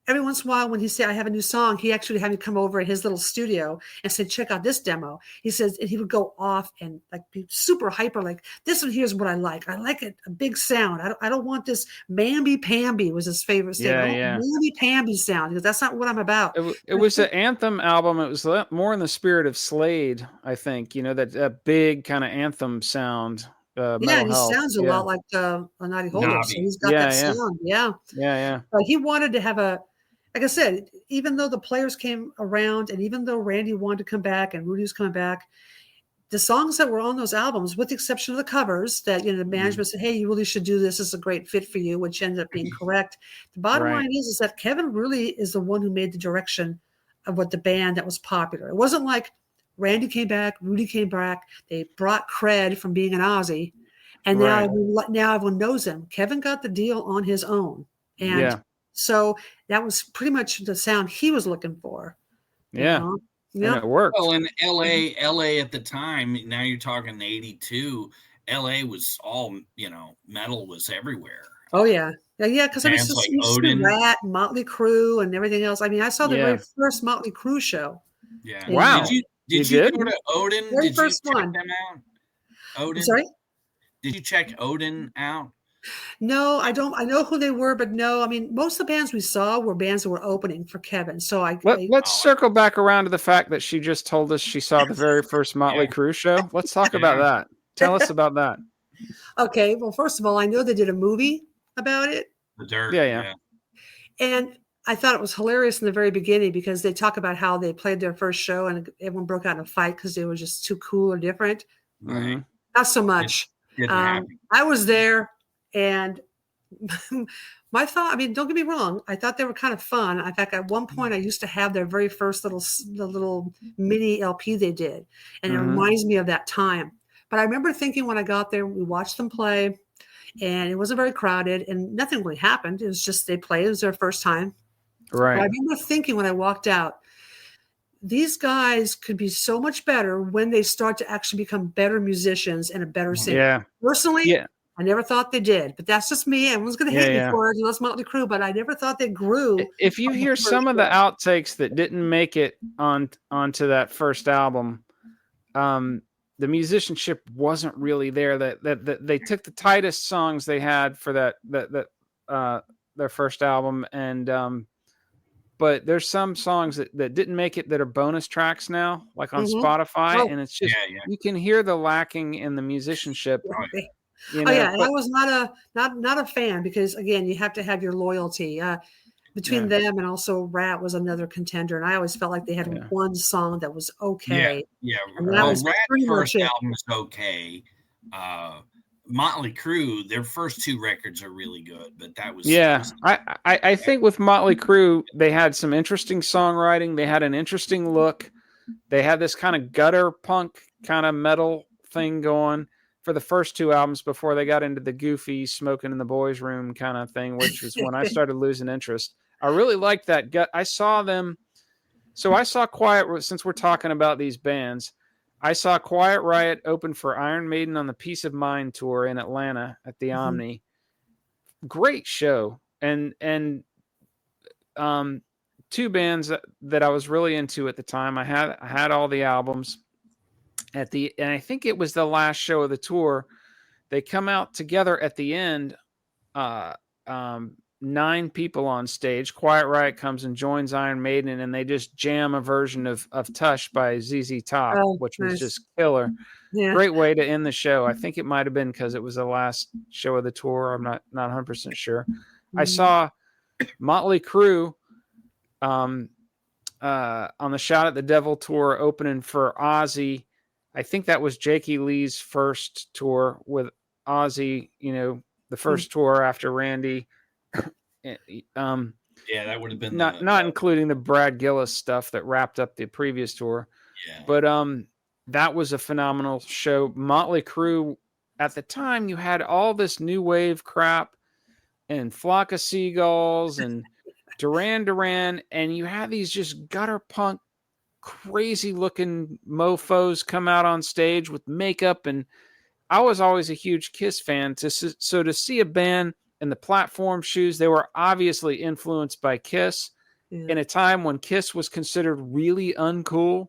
every once in a while when he said, "I have a new song," he actually had me come over in his little studio and said, "Check out this demo." He says, and he would go off and like be super hyper, like, "This one here's what I like. I like it, a big sound. I don't want this mamby-pamby," was his favorite statement. Yeah. Mamby-pamby sound, because that's not what I'm about. It was an anthem album. It was more in the spirit of Slade, I think. That big kind of anthem sound. And he sounds a lot like a Naughty Holder. So he's got that sound. Yeah. But he wanted to have like I said, even though the players came around and even though Randy wanted to come back and Rudy was coming back, the songs that were on those albums, with the exception of the covers that, the management said, "Hey, you really should do this. This is a great fit for you," which ended up being correct. The bottom line is that Kevin really is the one who made the direction of what the band that was popular. It wasn't like Randy came back, Rudy came back. They brought cred from being an Aussie. And now everyone knows him. Kevin got the deal on his own. And so that was pretty much the sound he was looking for. Yeah. And it worked. Well, in LA at the time, now you're talking 82, LA was all, metal was everywhere. Oh, yeah. Yeah, because I was just like Odin, Rat, Motley Crue, and everything else. I mean, I saw the very first Motley Crue show. Yeah. Wow. Did you go to Odin? Very did first you check one. them out? Odin? I'm sorry? Did you check Odin out? No, I don't. I know who they were, but no. I mean, most of the bands we saw were bands that were opening for Kevin. So let's circle back around to the fact that she just told us she saw the very first Motley Crue show. Let's talk about that. Tell us about that. Okay. Well, first of all, I know they did a movie about it. The Dirt. Yeah. And I thought it was hilarious in the very beginning because they talk about how they played their first show and everyone broke out in a fight because they were just too cool or different. Right. Not so much. I was there, and My thought, I mean, don't get me wrong. I thought they were kind of fun. In fact, at one point I used to have their very first the little mini LP they did. And it reminds me of that time. But I remember thinking when I got there, we watched them play and it wasn't very crowded and nothing really happened. It was just, they played. It was their first time. Right. But I remember thinking when I walked out, these guys could be so much better when they start to actually become better musicians and a better singer. Yeah. Personally, I never thought they did, but that's just me. Everyone's going to hate me for it. That's Motley Crue, but I never thought they grew. If you hear some of the outtakes that didn't make it onto that first album, the musicianship wasn't really there. That they took the tightest songs they had for their first album, and but there's some songs that didn't make it that are bonus tracks now, like on Spotify, and it's just you can hear the lacking in the musicianship. You know, and I was not a fan because again, you have to have your loyalty. Between them and also Rat was another contender, and I always felt like they had one song that was okay. And that was Rat's first album is okay. Motley Crue, their first two records are really good, but that was I think with Motley Crue, they had some interesting songwriting. They had an interesting look. They had this kind of gutter punk kind of metal thing going for the first two albums before they got into the goofy smoking in the boys' room kind of thing, which was when I started losing interest. I really liked that gut. I saw them. So I saw Quiet, since we're talking about these bands, I saw Quiet Riot open for Iron Maiden on the Peace of Mind tour in Atlanta at the Omni. Great show. And two bands that I was really into at the time. I had all the albums. And I think it was the last show of the tour. They come out together at the end, 9 people on stage. Quiet Riot comes and joins Iron Maiden, and they just jam a version of Tush by ZZ Top, which was just killer. Great way to end the show. I think it might have been because it was the last show of the tour. I'm not 100% sure. I saw Motley Crue on the Shout at the Devil tour opening for Ozzy. I think that was Jakey Lee's first tour with Ozzy, the first tour after Randy. That would have been not including the Brad Gillis stuff that wrapped up the previous tour. But that was a phenomenal show. Motley Crue, at the time, you had all this new wave crap and Flock of Seagulls and Duran Duran, and you had these just gutter punk, crazy looking mofos come out on stage with makeup. And I was always a huge Kiss fan. So to see a band in the Platform shoes, they were obviously influenced by Kiss in a time when Kiss was considered really uncool.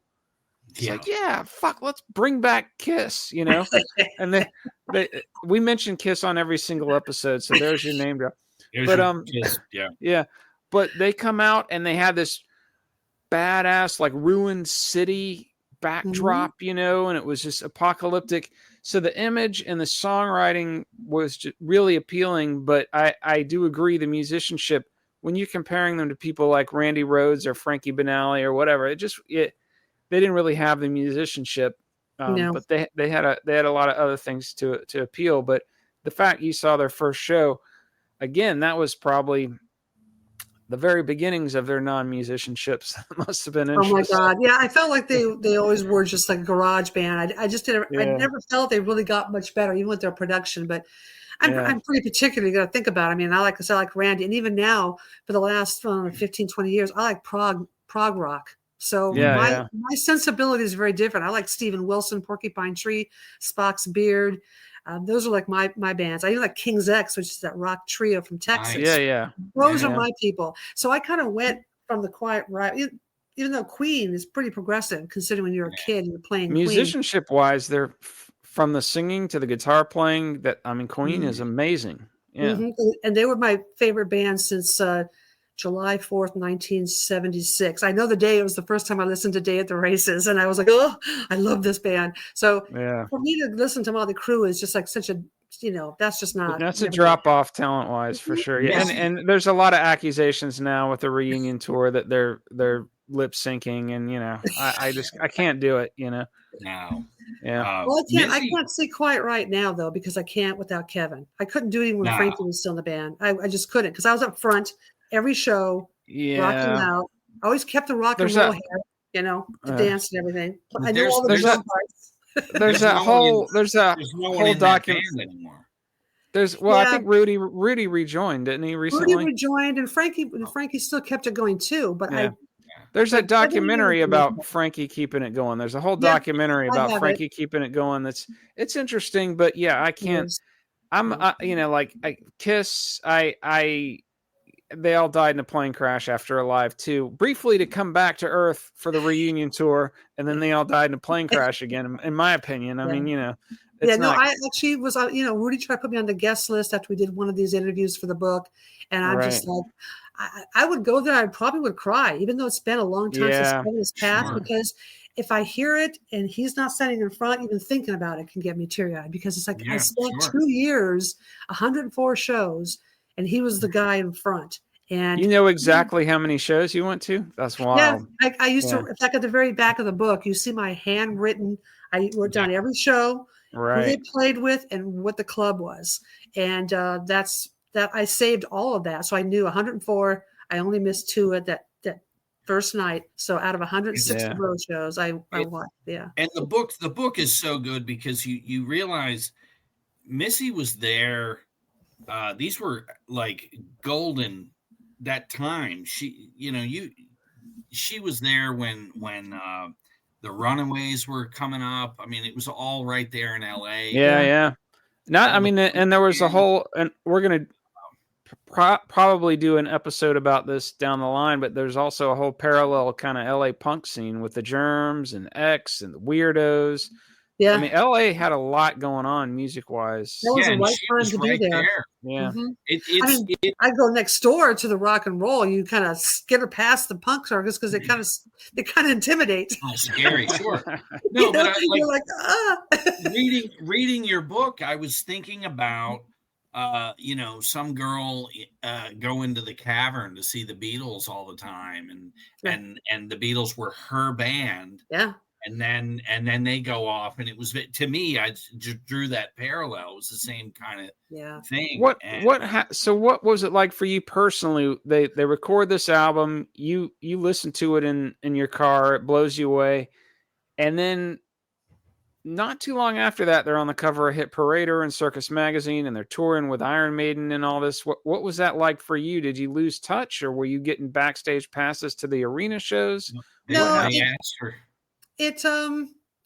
It's like, fuck, let's bring back Kiss, and we mentioned Kiss on every single episode. So there's your name drop. But they come out and they had this badass, like ruined city backdrop, and it was just apocalyptic. So the image and the songwriting was just really appealing, but I do agree the musicianship, when you're comparing them to people like Randy Rhoads or Frankie Banali or whatever, they didn't really have the musicianship, but they had a lot of other things to appeal. But the fact you saw their first show, again, that was probably the very beginnings of their non-musicianships. Must have been interesting. Oh my God. Yeah. I felt like they always were just like a garage band. I never felt they really got much better, even with their production, but I'm pretty particular. You got to think about it. I mean, I like Randy, and even now for the last 15, 20 years, I like prog rock. So my sensibility is very different. I like Steven Wilson, Porcupine Tree, Spock's Beard. Those are like my bands. I even like King's X, which is that rock trio from Texas. Those are my people. So I kind of went from the Quiet Riot, even though Queen is pretty progressive, considering when you're a kid and you're playing musicianship Queen. Wise, they're from the singing to the guitar playing. Queen is amazing. And they were my favorite band since July 4th, 1976. I know the day it was the first time I listened to Day at the Races, and I was like, oh, I love this band. So for me to listen to Motley Crue is just like such a, that's just not. That's a drop off talent wise for sure. Yeah. And there's a lot of accusations now with the reunion tour that they're lip syncing, and I can't do it. No. Yeah. Well, I Missy- can't see Quiet Right now though because I can't without Kevin. I couldn't do it even when No. Frankie was still in the band. I just couldn't because I was up front every show, rocking Yeah. out. I always kept the rock There's and roll that- hair, you know, the Uh, dance and everything. But I know all the there's drum that- parts. There's that no one whole in- there's that There's no one whole in that document. band anymore. I Yeah. think Rudy rejoined, didn't he, Rudy recently? rejoined, and Frankie still kept it going too. But Yeah. I There's that but Kevin documentary really- about Frankie keeping it going. There's a whole Yeah, documentary I about have Frankie keeping it going. It's interesting, but yeah, I can't. years. Kiss. They all died in a plane crash after Alive 2, briefly to come back to Earth for the reunion tour, and then they all died in a plane crash again. In my opinion, I Yeah. mean, it's Yeah, no, not I actually was, Rudy tried to put me on the guest list after we did one of these interviews for the book. And I'm just Right. like, I would go there. I probably would cry, even though it's been a long time since Yeah, Kevin has passed, sure. because if I hear it and he's not standing in front, even thinking about it can get me teary eyed because it's like I Yeah, spent sure. 2 years, 104 shows, and he was the guy in front. And You know exactly how many shows you went to? That's wild. yeah, I used Yeah. to, in fact, at the very back of the book, you see my handwritten, I wrote down every show, who they Right. played with, and what the club was. And that I saved all of that. So I knew 104, I only missed 2 at that first night. So out of 160 Yeah. road shows, I won. Yeah. And the book is so good because you realize Missy was there. These were like golden that time. She was there when the Runaways were coming up. I mean, it was all right there in LA. Yeah. All the And there was a bands. whole, and we're gonna probably do an episode about this down the line, but there's also a whole parallel kind of LA punk scene with the Germs and X and the Weirdos. Yeah. I mean, LA had a lot going on music wise. That was Yeah, the and right she time was to be right there. Yeah. Mhm. It's I go next door to the rock and roll. You kind of skitter past the punk circus because they kind of intimidate. scary, sure. No, but You're like, reading your book, I was thinking about some girl going to the cavern to see the Beatles all the time, and the Beatles were her band. Yeah. And then they go off, and it was, to me, I drew that parallel. It was the same kind of thing. So what was it like for you personally? They record this album, you listen to it in your car, it blows you away, and then not too long after that, they're on the cover of Hit Parader and Circus Magazine, and they're touring with Iron Maiden and all this. What was that like for you? Did you lose touch, or were you getting backstage passes to the arena shows? They asked her.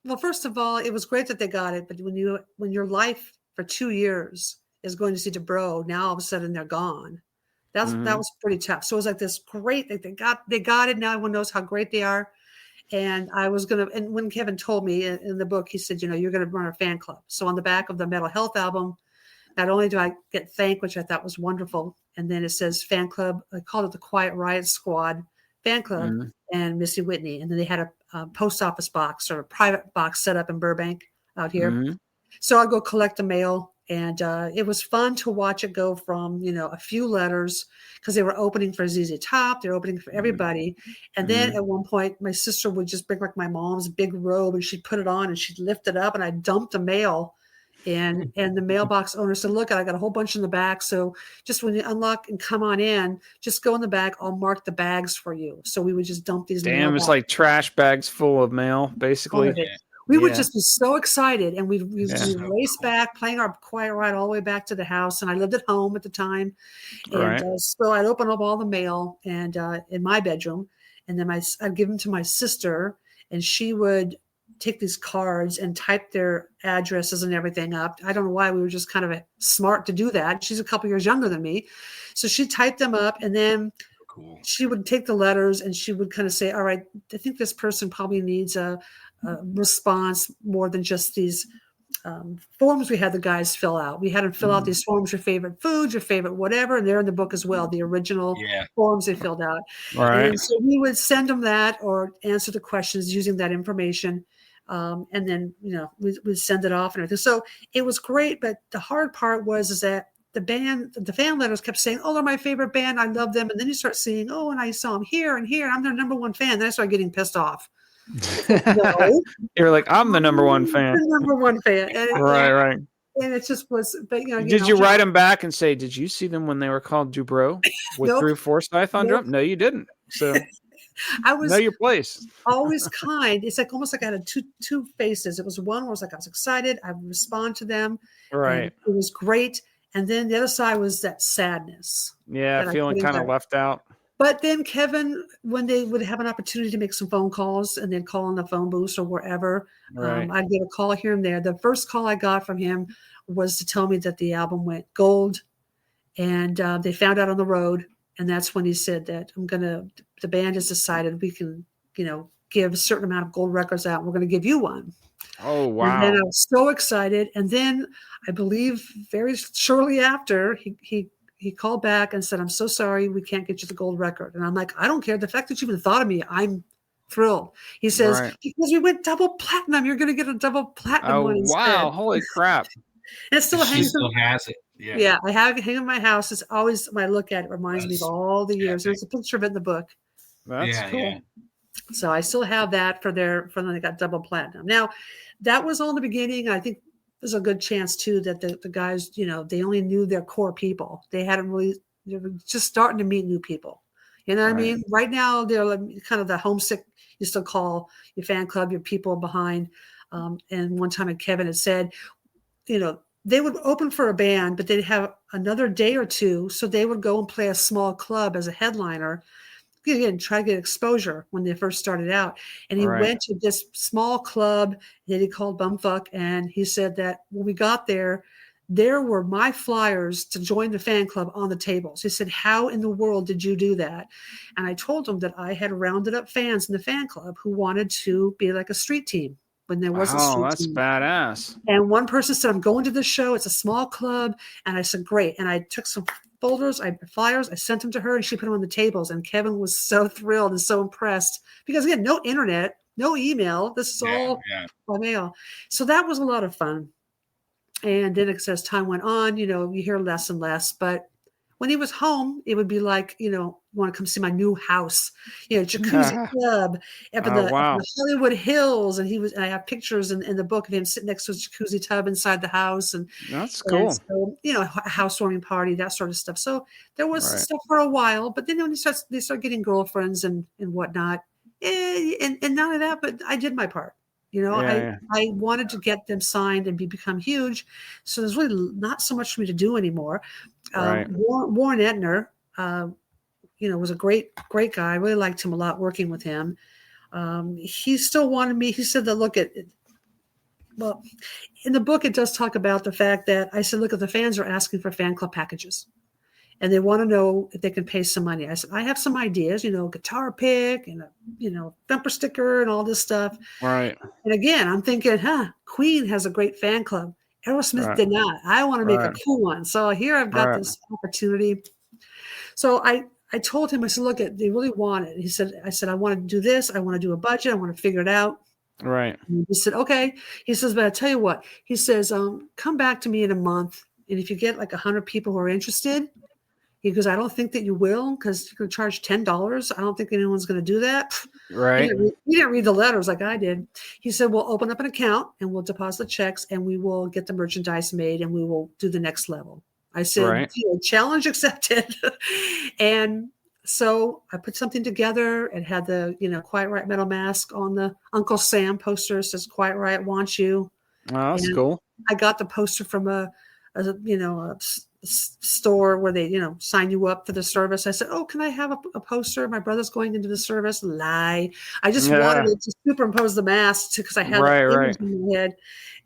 Well, first of all, it was great that they got it, but when your life for 2 years is going to see DuBrow, now all of a sudden they're gone. That was pretty tough. So it was like this great, they got it. Now everyone knows how great they are. And and when Kevin told me in the book, he said, you're going to run a fan club. So on the back of the Mental Health album, not only do I get thanked, which I thought was wonderful, and then it says fan club, I called it the Quiet Riot Squad fan club, and Missy Whitney. And then they had a post office box or a private box set up in Burbank out here. So I'd go collect the mail, and it was fun to watch it go from, a few letters, because they were opening for ZZ Top, they're opening for everybody. And then at one point, my sister would just bring like my mom's big robe, and she'd put it on, and she'd lift it up, and I'd dump the mail. And the mailbox owner said, look, I got a whole bunch in the back. So just when you unlock and come on in, just go in the back. I'll mark the bags for you. So we would just dump these. Damn, it's like trash bags full of mail, basically. We would just be so excited, and we'd race back, playing our Quiet Riot all the way back to the house. And I lived at home at the time, and so I'd open up all the mail and in my bedroom, and then I'd give them to my sister, and she would take these cards and type their addresses and everything up. I don't know why, we were just kind of smart to do that. She's a couple years younger than me, so she typed them up, and then she would take the letters and she would kind of say, all right, I think this person probably needs a response more than just these forms we had the guys fill out. We had them fill out these forms, your favorite foods, your favorite whatever, and they're in the book as well, the original forms they filled out. And so we would send them that or answer the questions using that information. And then, we'd send it off and everything. So it was great, but the hard part is that the fan letters kept saying, oh, they're my favorite band, I love them. And then you start seeing, oh, and I saw them here and here, I'm their number one fan. Then I started getting pissed off. No, You're like, I'm the number one fan. the number one fan. And, Right. and it just was, but again, Did you John, write them back and say, did you see them when they were called DuBrow with Nope. Drew Forsythe on drum? No, you didn't. So I was know your place. always kind. It's like almost like I had two faces. It was one where I was like, I was excited. I would respond to them. Right. And it was great. And then the other side was that sadness. Yeah, that I feeling couldn't kind of get. left out. But then Kevin, when they would have an opportunity to make some phone calls and then call on the phone booth or wherever, Right. I'd get a call here and there. The first call I got from him was to tell me that the album went gold, and they found out on the road. And that's when he said that the band has decided we can, give a certain amount of gold records out. And we're going to give you one. Oh, And then wow. I was so excited. And then I believe very shortly after he called back and said, I'm so sorry, we can't get you the gold record. And I'm like, I don't care. The fact that you even thought of me, I'm thrilled. He says, Right. because we went double platinum, you're going to get a double platinum Oh, one instead. wow. Holy crap. And it still She hangs. still has it. Yeah. Yeah, I have it hanging in my house. It's always, when I look at it, reminds me of That's all the years. epic. There's a picture of it in the book. That's Yeah, cool. yeah. So I still have that for when they got double platinum. Now, that was all in the beginning. I think there's a good chance too that the guys, they only knew their core people. They were just starting to meet new people. You know what Right. I mean? Right now, they're like kind of the homesick. You still call your fan club, your people behind. And one time, Kevin had said, they would open for a band, but they'd have another day or two. So they would go and play a small club as a headliner. Again, try to get exposure when they first started out. And he Right. went to this small club that he called Bumfuck. And he said that when we got there were my flyers to join the fan club on the tables. He said, how in the world did you do that? And I told him that I had rounded up fans in the fan club who wanted to be like a street team when there was a Oh, street that's team. badass. And one person said, I'm going to this show. It's a small club. And I said, great. And I took some flyers, I sent them to her, and she put them on the tables. And Kevin was so thrilled and so impressed because, again, no internet, no email. This is all by mail. So that was a lot of fun. And then as time went on, you hear less and less. But when he was home, it would be like, you want to come see my new house, jacuzzi club up in the Hollywood Hills. And I have pictures in the book of him sitting next to his jacuzzi tub inside the house. And that's cool. So, a housewarming party, that sort of stuff. So there was Right. stuff for a while, but then when they start getting girlfriends and whatnot, and not only that, but I did my part. I wanted to get them signed and become huge. So there's really not so much for me to do anymore. Right. Warren Etner, was a great guy. I really liked him a lot working with him. He still wanted me. He said that, well, in the book, it does talk about the fact that I said, look, the fans are asking for fan club packages. And they want to know if they can pay some money. I said, I have some ideas, guitar pick and bumper sticker and all this stuff. Right. And again, I'm thinking, Queen has a great fan club. Aerosmith did not. I want to make a cool one. So here I've got this opportunity. So I told him, I said, look, they really want it. I said, I want to do this. I want to do a budget. I want to figure it out. Right. And he said, okay. He says, but I tell you what, he says, come back to me in a month. And if you get like 100 people who are interested, he goes, I don't think that you will, because you're going to charge $10. I don't think anyone's going to do that. Right. He didn't read the letters like I did. He said, we'll open up an account and we'll deposit checks and we will get the merchandise made and we will do the next level. I said, challenge accepted. And so I put something together. It had the, Quiet Riot metal mask on the Uncle Sam poster. It says Quiet Riot wants you. Oh, that's cool. I got the poster from a store where they, sign you up for the service. I said, oh, can I have a poster? My brother's going into the service. Lie. I just wanted it to superimpose the mask because I had that image in my head.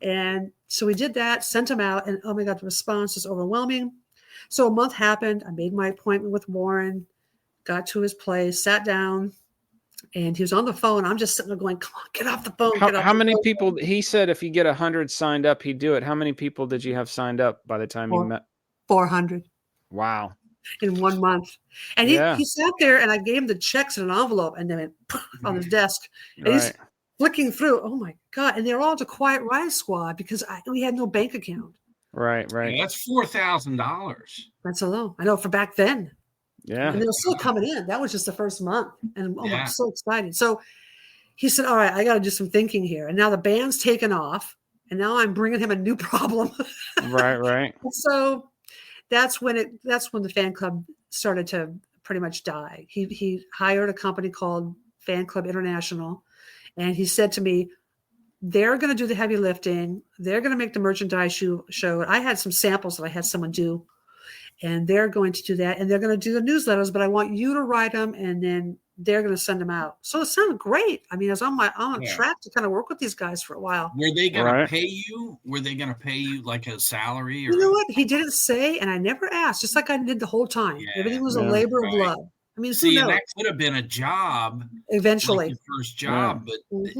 And so we did that, sent them out, and oh my God, the response is overwhelming. So a month happened. I made my appointment with Warren, got to his place, sat down, and he was on the phone. I'm just sitting there going, come on, get off the phone. How many people, he said if you get 100 signed up, he'd do it. How many people did you have signed up by the time you met? 400. Wow. In 1 month. And he sat there and I gave him the checks in an envelope and then on his desk. And he's flicking through. Oh my God. And they're all the Quiet Riot squad because we had no bank account. Right. Yeah, that's $4,000. That's a low. I know for back then. Yeah. And they're still coming in. That was just the first month. And I'm so excited. So he said, all right, I got to do some thinking here. And now the band's taken off, and now I'm bringing him a new problem. Right. So that's when the fan club started to pretty much die. He hired a company called Fan Club International, and he said to me, they're going to do the heavy lifting. They're going to make the merchandise show. I had some samples that I had someone do, and they're going to do that, and they're going to do the newsletters, but I want you to write them, and then they're going to send them out. So it sounded great. I mean, I was on track to kind of work with these guys for a while. Were they going to pay you? Were they going to pay you like a salary? Or? You know what? He didn't say, and I never asked, just like I did the whole time. Yeah, everything was a labor of love. I mean, see, and that could have been a job eventually, like your first job. But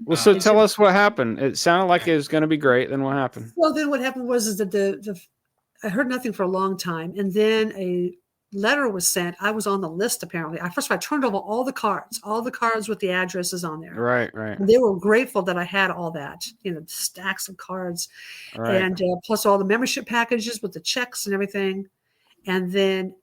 well, so tell us what happened. It sounded like it was going to be great. Then what happened? Well, then what happened was that I heard nothing for a long time, and then a letter was sent. I was on the list apparently. First of all, I turned over all the cards with the addresses on there. Right. And they were grateful that I had all that, stacks of cards, and plus all the membership packages with the checks and everything. And then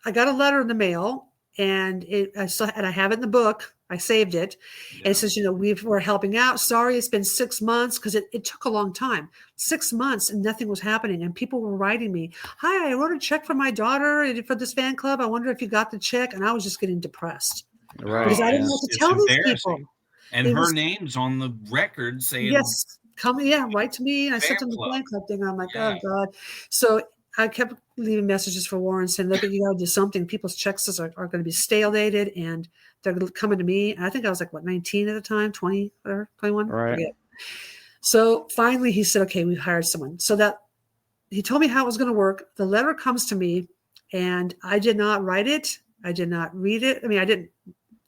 I got a letter in the mail, and I have it in the book. I saved it. Yeah. And it says, we're helping out. Sorry, it's been 6 months, because it took a long time. 6 months and nothing was happening. And people were writing me, hi, I wrote a check for my daughter for this fan club. I wonder if you got the check. And I was just getting depressed. Right. Because I didn't know what to tell these people. And her name's on the record saying, yes, write to me. And I sent them the fan club thing. And I'm like, oh God. So I kept leaving messages for Warren saying, look, you got to do something. People's checks are going to be stale dated, and they're coming to me. And I think I was 19 at the time, 20 or 21. Right. So finally he said, okay, we've hired someone. So that he told me how it was going to work. The letter comes to me, and I did not write it. I did not read it. I mean, I didn't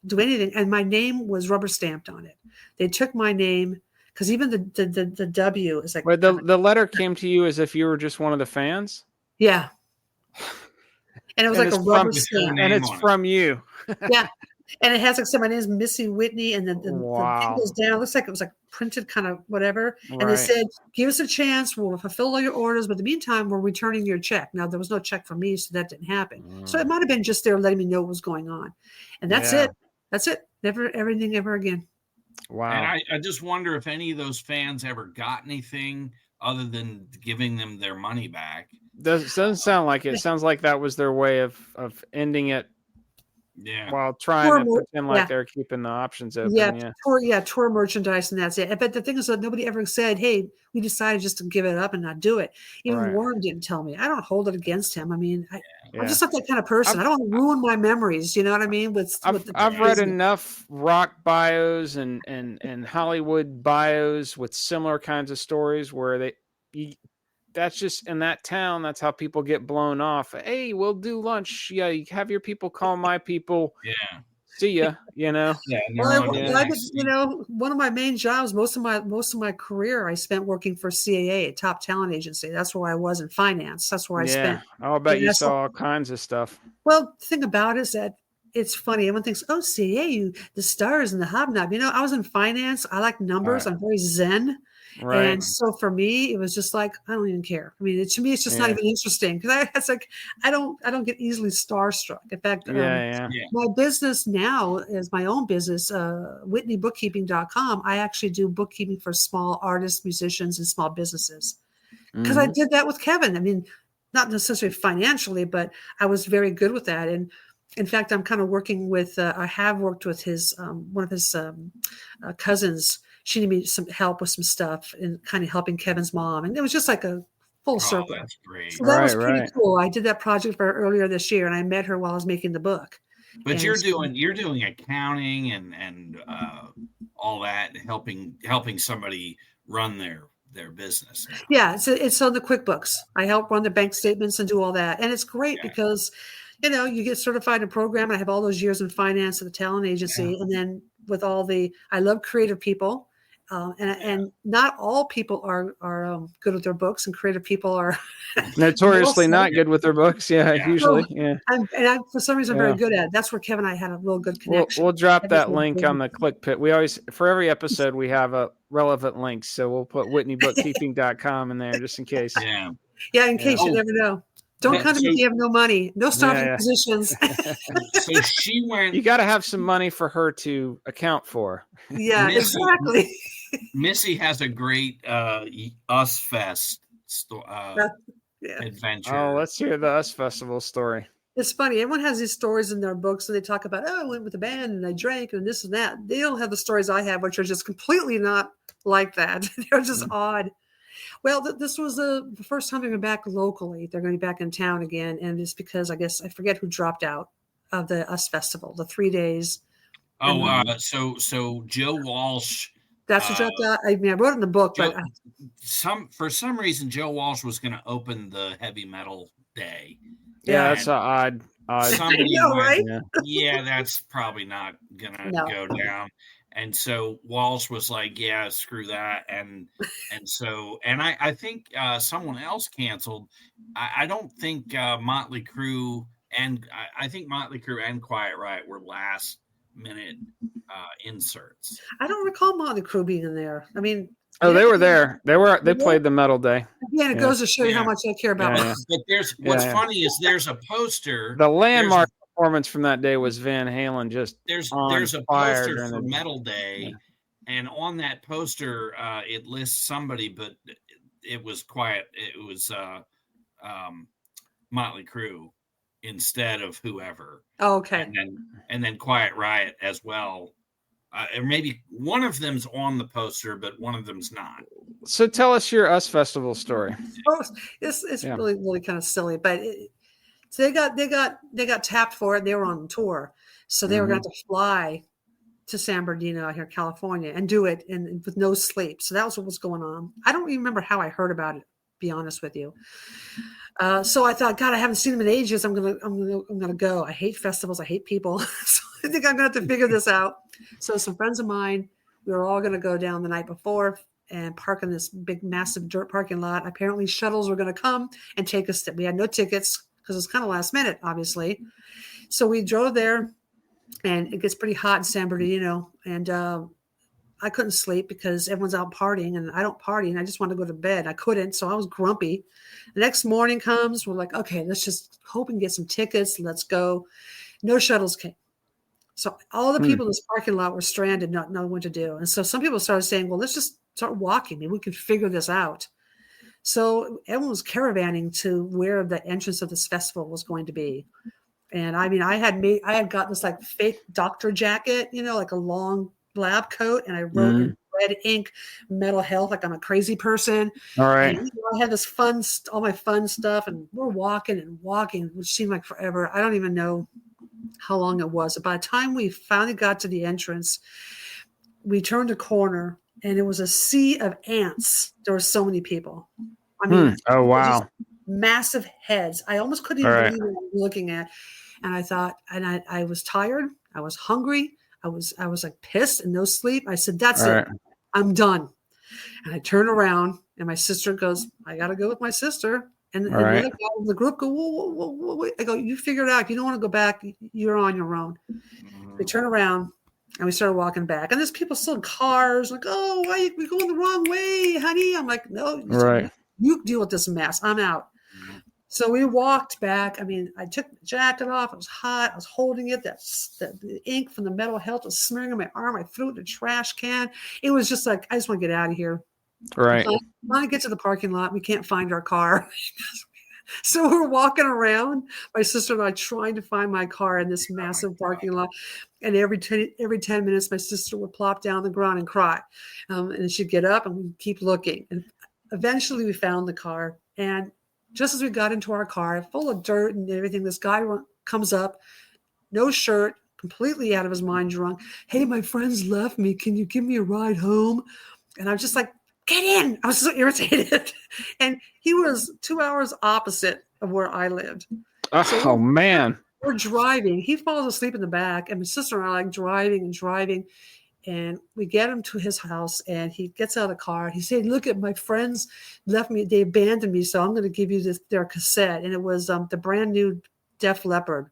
do anything. And my name was rubber stamped on it. They took my name, because even the W is like. Wait, the letter came to you as if you were just one of the fans? Yeah. And it was like a rubber stamp. And it's from you. Yeah. And it has my name is Missy Whitney, and the thing goes down. It looks like it was printed kind of whatever. Right. And they said, give us a chance. We'll fulfill all your orders. But in the meantime, we're returning your check. Now, there was no check for me, so that didn't happen. So it might have been just there letting me know what was going on. And that's it. That's it. Never, everything ever again. Wow. And I just wonder if any of those fans ever got anything other than giving them their money back. Doesn't sound like it. It sounds like that was their way of ending it. Yeah. While trying to pretend like they're keeping the options open. Tour merchandise, and that's it. But the thing is that nobody ever said, hey, we decided just to give it up and not do it. Even Warren didn't tell me. I don't hold it against him. I mean, I'm just not that kind of person. I don't want to ruin my memories. You know what I mean? I've read enough rock bios and Hollywood bios with similar kinds of stories where that's just in that town. That's how people get blown off. Hey, we'll do lunch. Yeah, you have your people call my people. Yeah. See ya. Yeah. I did, one of my main jobs, most of my career, I spent working for CAA, a top talent agency. That's where I was in finance. That's where I spent. I'll bet you saw all kinds of stuff. Well, the thing about it is that it's funny. Everyone thinks, oh, CAA, the stars and the hobnob. I was in finance. I like numbers. I'm very zen. Right. And so for me, it was just like, I don't even care. I mean, to me, it's just not even interesting, because I don't get easily starstruck. In fact, my business now is my own business, WhitneyBookkeeping.com. I actually do bookkeeping for small artists, musicians, and small businesses, because I did that with Kevin. I mean, not necessarily financially, but I was very good with that. And in fact, I'm kind of working with, I have worked with his, one of his cousins. She needed me some help with some stuff and kind of helping Kevin's mom. And it was just like a full circle. That's great. So that was pretty cool. I did that project for her earlier this year, and I met her while I was making the book. But you're doing accounting and all that, helping somebody run their business. Yeah, it's on the QuickBooks. I help run the bank statements and do all that. And it's great because, you get certified in a program. And I have all those years in finance at the talent agency. And then with I love creative people. And not all people are good with their books, and creative people are notoriously not good with their books. Usually. I'm for some reason very good at it. That's where Kevin and I had a real good connection. We'll drop that link on the ClickPit. We always, for every episode, we have a relevant link, so we'll put WhitneyBookkeeping.com in there just in case. In case you never know. Don't But come to me if you have no money. No starting Yeah. positions. So she went. You got to have some money for her to account for. Yeah, exactly. Missy has a great Us Fest Yeah. adventure. Oh, let's hear the Us Festival story. It's funny. Everyone has these stories in their books, and they talk about, oh, I went with a band and I drank and this and that. They don't have the stories I have, which are just completely not like that. They're just odd. Well, this was the first time they've been back locally. They're going to be back in town again, and it's because I guess I forget who dropped out of the Us Festival, the 3 days. Oh, so Joe Walsh. That's who dropped out. I mean, I wrote it in the book, but For some reason, Joe Walsh was going to open the heavy metal day. Yeah, that's odd. Somebody know, went, right? yeah, that's probably not gonna go down. And so Walsh was like, yeah, screw that. And I think someone else canceled. I don't think Motley Crue and I think Motley Crue and Quiet Riot were last minute inserts. I don't recall Motley Crue being in there. I mean, oh, they were there. They played the metal day. Yeah, it goes to show you how much I care about. Yeah. But what's funny is there's a poster. The landmark performance from that day was Van Halen. Just there's a fire poster for Metal Day, and on that poster it lists somebody, but it was Motley Crue instead of whoever. Oh, okay. And then Quiet Riot as well. Or maybe one of them's on the poster, but one of them's not. So tell us your Us Festival story. Oh, it's really kind of silly, but so they got tapped for it. They were on tour, so they were going to fly to San Bernardino out here, California, and do it with no sleep. So that was what was going on. I don't even remember how I heard about it. Be honest with you. So I thought, God, I haven't seen them in ages. I'm gonna go. I hate festivals. I hate people. So I think I'm gonna have to figure this out. So some friends of mine, we were all gonna go down the night before and park in this big, massive dirt parking lot. Apparently, shuttles were gonna come and take us. We had no tickets because it was kind of last minute, obviously. So we drove there, and it gets pretty hot in San Bernardino, and I couldn't sleep because everyone's out partying, and I don't party, and I just wanted to go to bed. I couldn't, so I was grumpy. The next morning comes, we're like, okay, let's just hope and get some tickets. Let's go. No shuttles came. So all the people in this parking lot were stranded, not knowing what to do. And so some people started saying, well, let's just start walking. Maybe we can figure this out. So everyone was caravanning to where the entrance of this festival was going to be. And I mean, I had got this like fake doctor jacket, like a long lab coat, and I wrote in red ink mental health, like I'm a crazy person. All right. And, I had this all my fun stuff, and we're walking, which seemed like forever. I don't even know how long it was. By the time we finally got to the entrance, we turned a corner, and it was a sea of ants. There were so many people. I mean, oh wow, massive heads. I almost couldn't even believe what I was looking at. And I thought, and I was tired. I was hungry. I was like pissed and no sleep. I said, that's it. I'm done. And I turn around, and my sister goes, I got to go with my sister. And the other guy in the group go, whoa, wait. I go, you figure it out. If you don't want to go back, you're on your own. We turn around, and we started walking back. And there's people still in cars, like, oh, why are we going the wrong way, honey? I'm like, no, you deal with this mess. I'm out. So we walked back. I mean, I took the jacket off. It was hot. I was holding it. The ink from the mental health was smearing on my arm. I threw it in the trash can. It was just like, I just want to get out of here. Right. So I want to get to the parking lot. We can't find our car. So we're walking around, my sister and I, trying to find my car in this massive parking lot. And every 10 minutes, my sister would plop down on the ground and cry. And she'd get up, and we'd keep looking. And eventually we found the car. And just as we got into our car, full of dirt and everything, this guy comes up, no shirt, completely out of his mind, drunk. Hey, my friends left me. Can you give me a ride home? And I was just like, get in. I was so irritated. And he was 2 hours opposite of where I lived. Oh, man. We're driving. He falls asleep in the back, and my sister and I are like driving. And we get him to his house, and he gets out of the car. He said, look, at my friends left me. They abandoned me, so I'm going to give you their cassette. And it was the brand new Def Leppard.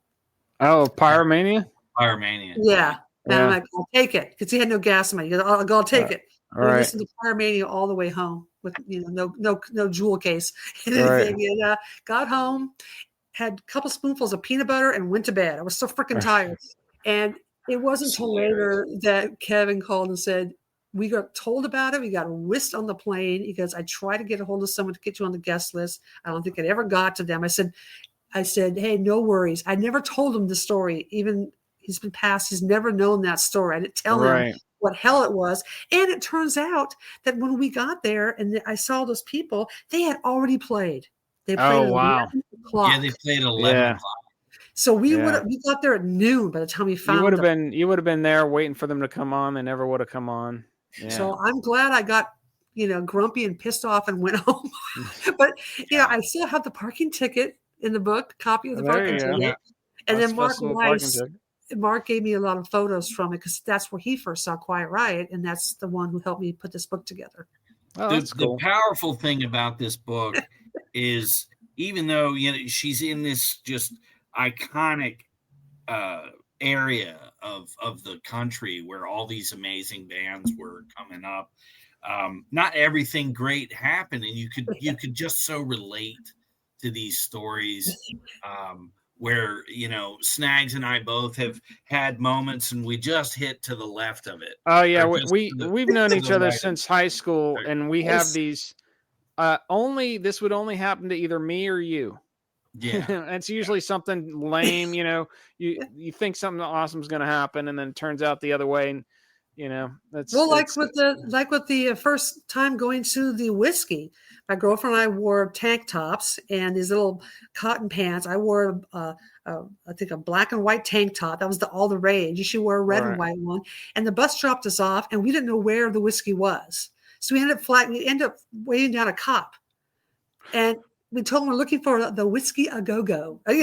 Oh, Pyromania? Pyromania. Yeah. And I'm like, I'll take it, because he had no gas money. I'll take it. All right. Listened to Pyromania all the way home. with no jewel case and anything. And got home, had a couple spoonfuls of peanut butter, and went to bed. I was so freaking tired. And it wasn't until later that Kevin called and said, we got told about it. We got whisked on the plane because I tried to get a hold of someone to get you on the guest list. I don't think it ever got to them. I said, hey, no worries. I never told him the story. Even he's been passed. He's never known that story. I didn't tell him what hell it was. And it turns out that when we got there and I saw those people, they had already played. They played at 11 o'clock. Yeah, they played at 11 o'clock. So we got there at noon by the time we found them. You would have been there waiting for them to come on. They never would have come on. Yeah. So I'm glad I got, grumpy and pissed off and went home. But I still have the parking ticket in the book, copy of the parking ticket. Yeah. And then Mark gave me a lot of photos from it because that's where he first saw Quiet Riot, and that's the one who helped me put this book together. Oh, that's cool. The powerful thing about this book is even though she's in this just iconic area of the country where all these amazing bands were coming up, not everything great happened, and you could just so relate to these stories where Snags and I both have had moments and we just hit to the left of it. Oh yeah, we've known each other since high school, and we have these this would only happen to either me or you. Yeah. It's usually something lame, you think something awesome is going to happen, and then it turns out the other way. And, that's like with the first time going to the whiskey, my girlfriend and I wore tank tops and these little cotton pants. I wore, I think, a black and white tank top. That was all the rage. She wore a red and white one. And the bus dropped us off, and we didn't know where the whiskey was. So we ended up waiting down a cop. And we told them we're looking for the whiskey a go-go, and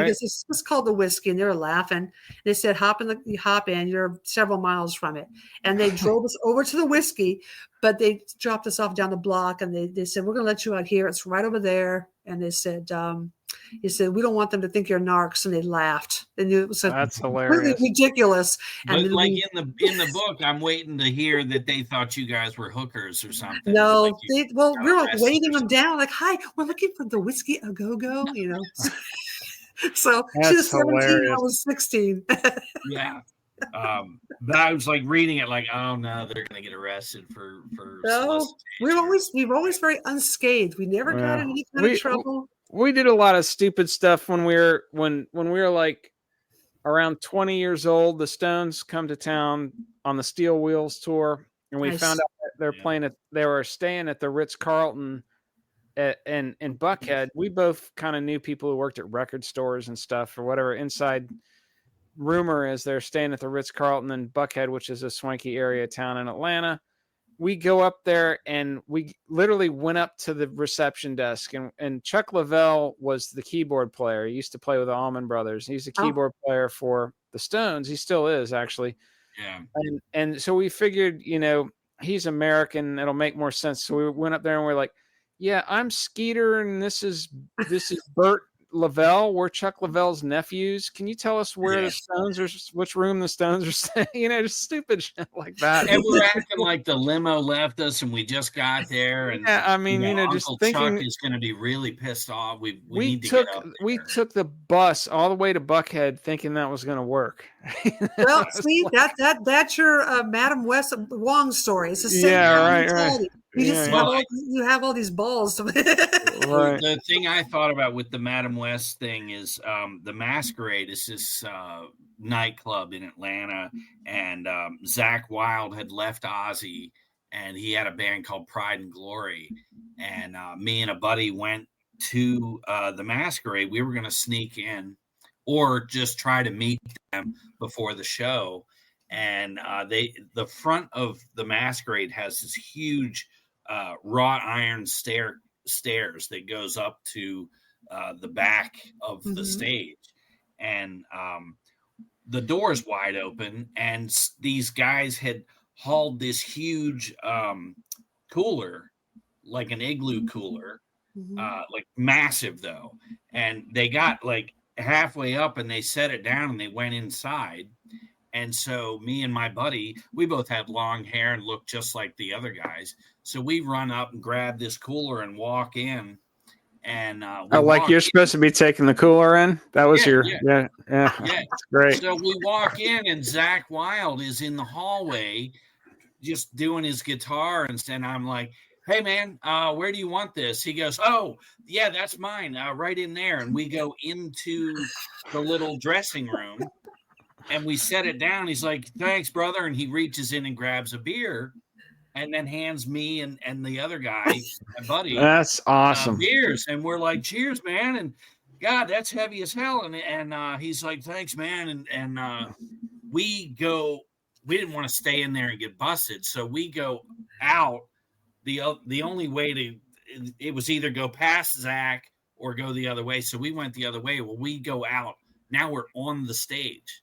it's just called the whiskey, and they were laughing. They said, hop in, you're several miles from it. And they drove us over to the whiskey, but they dropped us off down the block, and they said, we're going to let you out here. It's right over there. And they said, he said, we don't want them to think you're narcs. And they laughed. They knew it was that's hilarious, ridiculous. But in the book, I'm waiting to hear that they thought you guys were hookers or something. No, we were like waving them down, like, hi, we're looking for the whiskey a go-go, So she was 17, I was 16. Yeah. But I was like reading it like, oh no, they're gonna get arrested for no, we're always very unscathed. We never got in any kind of trouble. We did a lot of stupid stuff when we were like around 20 years old. The Stones come to town on the Steel Wheels tour, and we found out that they were staying at the Ritz-Carlton in Buckhead. We both kind of knew people who worked at record stores and stuff or whatever. Inside rumor is they're staying at the Ritz-Carlton in Buckhead, which is a swanky area town in Atlanta. We go up there, and we literally went up to the reception desk, and Chuck Leavell was the keyboard player. He used to play with the Allman Brothers. He's a keyboard player for the Stones. He still is, actually. Yeah. And so we figured, he's American. It'll make more sense. So we went up there, and we're like, yeah, I'm Skeeter, and this is Bert Leavell. We're Chuck Leavell's nephews. Can you tell us where the Stones are, which room the Stones are staying? Just stupid shit like that. And we're acting like the limo left us and we just got there. And yeah, I mean, Uncle just thinking Chuck is going to be really pissed off. We took the bus all the way to Buckhead thinking that was going to work. Well, see, that's your Madam West Wong story. It's the same. Yeah, right. You have all these balls. Right. The thing I thought about with the Madam West thing is the Masquerade is this nightclub in Atlanta, and Zakk Wylde had left Ozzy, and he had a band called Pride and Glory, and me and a buddy went to the Masquerade. We were going to sneak in or just try to meet them before the show, and the front of the Masquerade has this huge wrought iron stairs that goes up to the back of the stage, and the door's wide open, and these guys had hauled this huge cooler, like an igloo cooler, like massive though, and they got like halfway up and they set it down and they went inside, And so me and my buddy, we both had long hair and looked just like the other guys. So we run up and grab this cooler and walk in. And like you're supposed to be taking the cooler in. That was yeah. That's great. So we walk in, and Zach Wilde is in the hallway, just doing his guitar, and I'm like, "Hey man, where do you want this?" He goes, "Oh yeah, that's mine, right in there." And we go into the little dressing room, and we set it down. He's like, "Thanks, brother," and he reaches in and grabs a beer. And then hands me and the other guy, my buddy, that's awesome, beers, and we're like, "Cheers, man!" And God, that's heavy as hell. And he's like, "Thanks, man." And we go. We didn't want to stay in there and get busted, so we go out. The only way it was either go past Zach or go the other way. So we went the other way. Well, we go out. Now we're on the stage.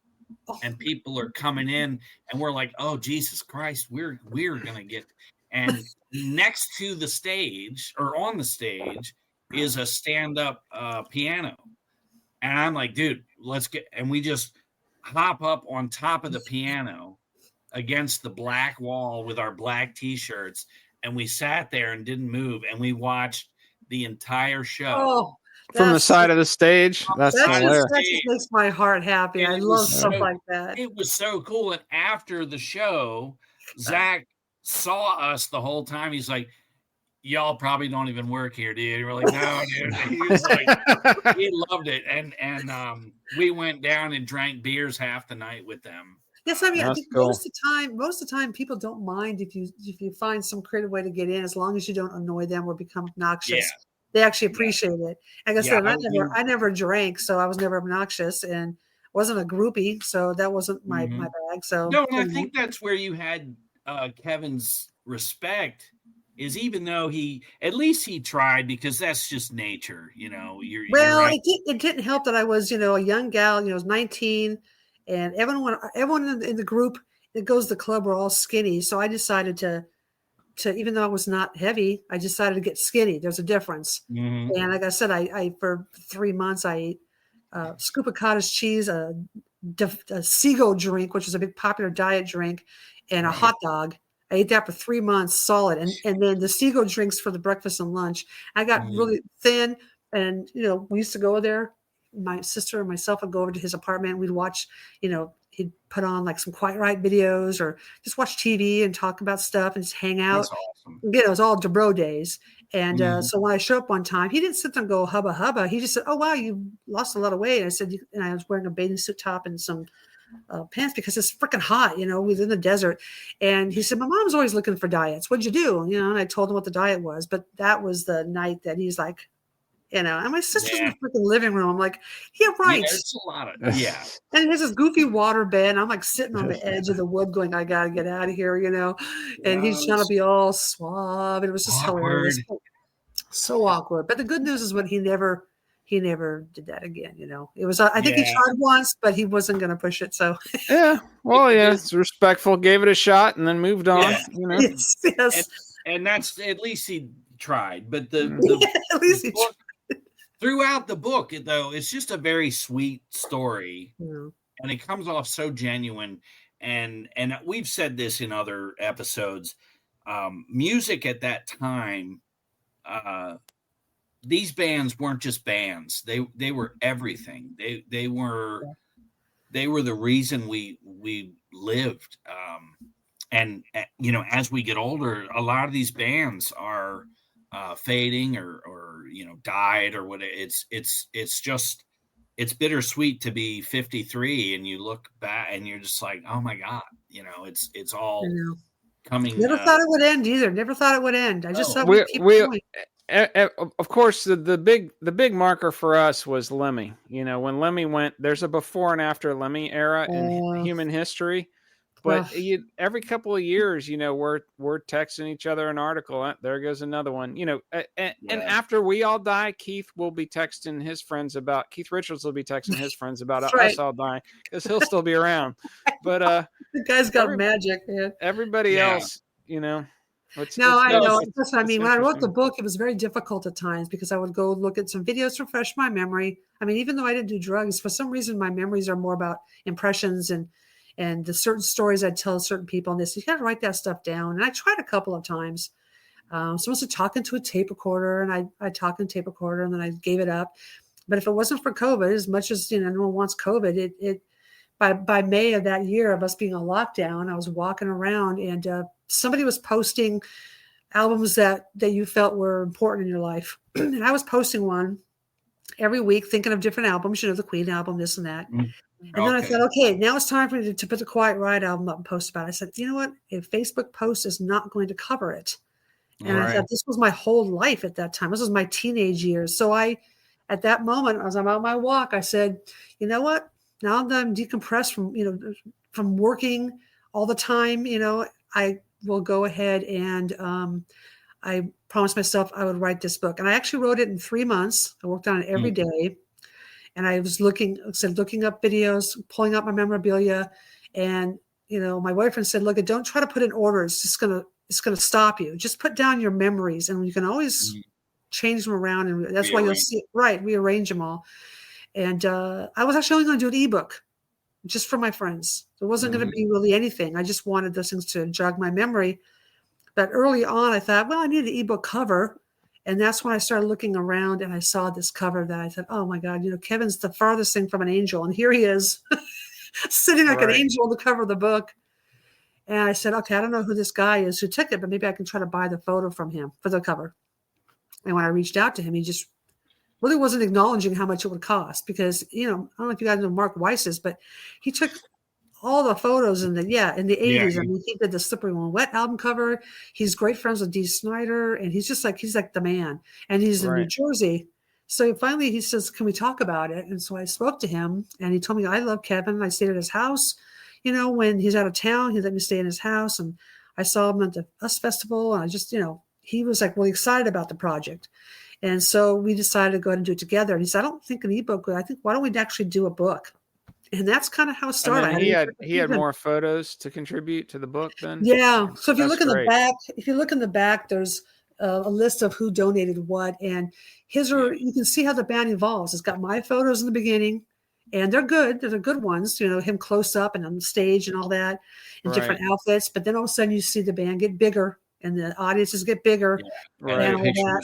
And people are coming in, and we're like, "Oh Jesus Christ, we're gonna get." And next to the stage, or on the stage, is a stand-up piano, and I'm like, "Dude, let's get." And we just hop up on top of the piano against the black wall with our black T-shirts, and we sat there and didn't move, and we watched the entire show. Oh, from the side of the stage. That's hilarious. That just makes my heart happy. I love stuff like that. It was so cool. And after the show, Zach saw us the whole time. He's like, "Y'all probably don't even work here, dude." We're like, "No, dude." He was like, he loved it. And we went down and drank beers half the night with them. Yes, I mean, I think cool. most of the time, people don't mind if you find some creative way to get in, as long as you don't annoy them or become obnoxious. Yeah. They actually appreciate it. Like I said, I never drank, so I was never obnoxious and wasn't a groupie, so that wasn't my bag. So no, and I think that's where you had Kevin's respect. Is even though at least he tried, because that's just nature, you know. It didn't help that I was, a young gal. I was 19, and everyone in the group that goes to the club were all skinny. So I decided to even though I was not heavy, I decided to get skinny. There's a difference. Mm-hmm. And like I said, I for 3 months I ate a scoop of cottage cheese, a Seago drink, which is a big popular diet drink, and a hot dog. I ate that for 3 months solid. And then the Seago drinks for the breakfast and lunch. I got really thin, and we used to go there. My sister and myself would go over to his apartment, and we'd watch, he'd put on like some Quiet Riot videos or just watch TV and talk about stuff and just hang out. That's awesome. It was all DuBrow days. And so when I showed up one time, he didn't sit there and go hubba hubba. He just said, "Oh, wow, you lost a lot of weight." I said, and I was wearing a bathing suit top and some pants because it's freaking hot, we was in the desert. And he said, "My mom's always looking for diets. What'd you do?" And I told him what the diet was. But that was the night that he's like, and my sister's in the freaking living room. I'm like, "Yeah, right." Yeah, there's a lot of And he has this goofy water bed. And I'm like sitting on the edge of the wood going, "I got to get out of here," And he's trying to be all suave. And it was just hilarious. So awkward. But the good news is he never did that again. It was, I think he tried once, but he wasn't going to push it. So yeah, well, it's respectful, gave it a shot and then moved on. Yes. And that's, at least he tried. But at least he tried. Throughout the book, though, it's just a very sweet story, and it comes off so genuine. And we've said this in other episodes. Music at that time, these bands weren't just bands; they were everything. They were the reason we lived. And as we get older, a lot of these bands are fading or died or what. It's just, it's bittersweet to be 53 and you look back and you're just like, oh my God, it's all coming. Never thought it would end either. Never thought it would end. I just thought we'd keep going. Of course, the big marker for us was Lemmy. When Lemmy went, there's a before and after Lemmy era in human history. But every couple of years, we're texting each other an article. There goes another one. And after we all die, Keith will be texting his friends about. Keith Richards will be texting his friends about us all dying, because he'll still be around. But the guy's got magic, man. Everybody else, I know. That's what I mean. When I wrote the book, it was very difficult at times because I would go look at some videos to refresh my memory. I mean, even though I didn't do drugs, for some reason, my memories are more about impressions and and the certain stories I'd tell certain people. And they said, you got to write that stuff down. And I tried a couple of times. So I was talking to a tape recorder, and I talked in a tape recorder, and then I gave it up. But if it wasn't for COVID, as much as no one wants COVID, it by May of that year of us being on lockdown, I was walking around, and somebody was posting albums that you felt were important in your life, and I was posting one every week, thinking of different albums, the Queen album, this and that. And then I thought, okay, now it's time for me to put the Quiet Riot album up and post about it. I said, you know what? A Facebook post is not going to cover it. And I thought, this was my whole life at that time. This was my teenage years. So at that moment, as I'm on my walk, I said, you know what? Now that I'm decompressed from working all the time, I will go ahead and I promised myself I would write this book. And I actually wrote it in 3 months. I worked on it every day. And I was looking up videos, pulling up my memorabilia. And, my boyfriend said, look, don't try to put in order. It's going to stop you. Just put down your memories, and you can always change them around. And that's why you'll see, rearrange them all. And I was actually only going to do an ebook just for my friends. It wasn't going to be really anything. I just wanted those things to jog my memory. But early on, I thought, well, I need an ebook cover. And that's when I started looking around, and I saw this cover that I thought, oh my God, Kevin's the farthest thing from an angel. And here he is sitting like an angel on the cover of the book. And I said, okay, I don't know who this guy is who took it, but maybe I can try to buy the photo from him for the cover. And when I reached out to him, he just really wasn't acknowledging how much it would cost, because, I don't know if you guys know Mark Weiss's, but he took all the photos in the 80s. I mean, he did the Slippery When Wet album cover. He's great friends with Dee Snider, and he's like the man. And he's in New Jersey. So finally he says, can we talk about it? And so I spoke to him, and he told me, I love Kevin. I stayed at his house. When he's out of town, he let me stay in his house, and I saw him at the US Festival. And I just, he was like really excited about the project. And so we decided to go ahead and do it together. And he said, I don't think an ebook, I think, why don't we actually do a book? And that's kind of how it started. And he had more photos to contribute to the book then? Yeah. So if you look in the back, there's a list of who donated what. And you can see how the band evolves. It's got my photos in the beginning. And they're good. They're the good ones, him close up and on the stage and all that, in different outfits. But then all of a sudden you see the band get bigger, and the audiences get bigger, and all that.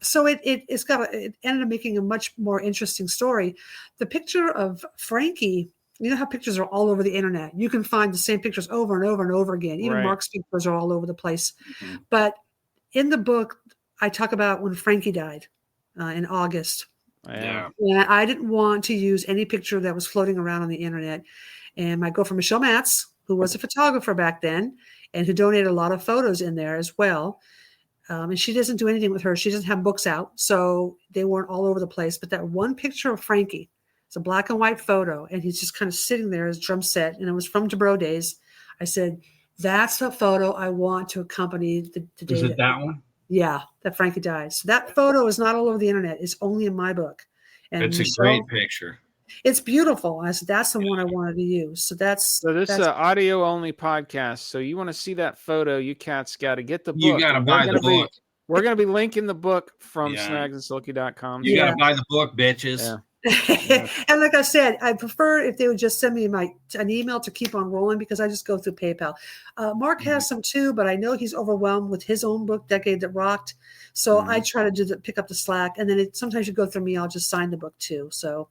So it ended up making a much more interesting story. The picture of Frankie, how pictures are all over the internet. You can find the same pictures over and over and over again. Even Mark's pictures are all over the place. Mm-hmm. But in the book, I talk about when Frankie died in August. Yeah. And I didn't want to use any picture that was floating around on the internet. And my girlfriend, Michelle Matz, who was a photographer back then and who donated a lot of photos in there as well. And she doesn't do anything with her. She doesn't have books out, so they weren't all over the place. But that one picture of Frankie, it's a black and white photo, and he's just kind of sitting there as drum set, and it was from DuBrow days. I said, that's the photo I want to accompany the day. Is it that one? Yeah, that Frankie died. So that photo is not all over the internet. It's only in my book. And it's a great picture. It's beautiful. I said, that's the one I wanted to use. So this is an audio only podcast. So you want to see that photo, you cats got to get the book. You got to buy the book. We're going to be linking the book from snagsandsilky.com. You got to buy the book, bitches. Yeah. And like I said, I prefer if they would just send me an email to keep on rolling, because I just go through PayPal. Mark has some too, but I know he's overwhelmed with his own book, Decade That Rocked. So I try to pick up the slack, and then sometimes you go through me. I'll just sign the book too. So,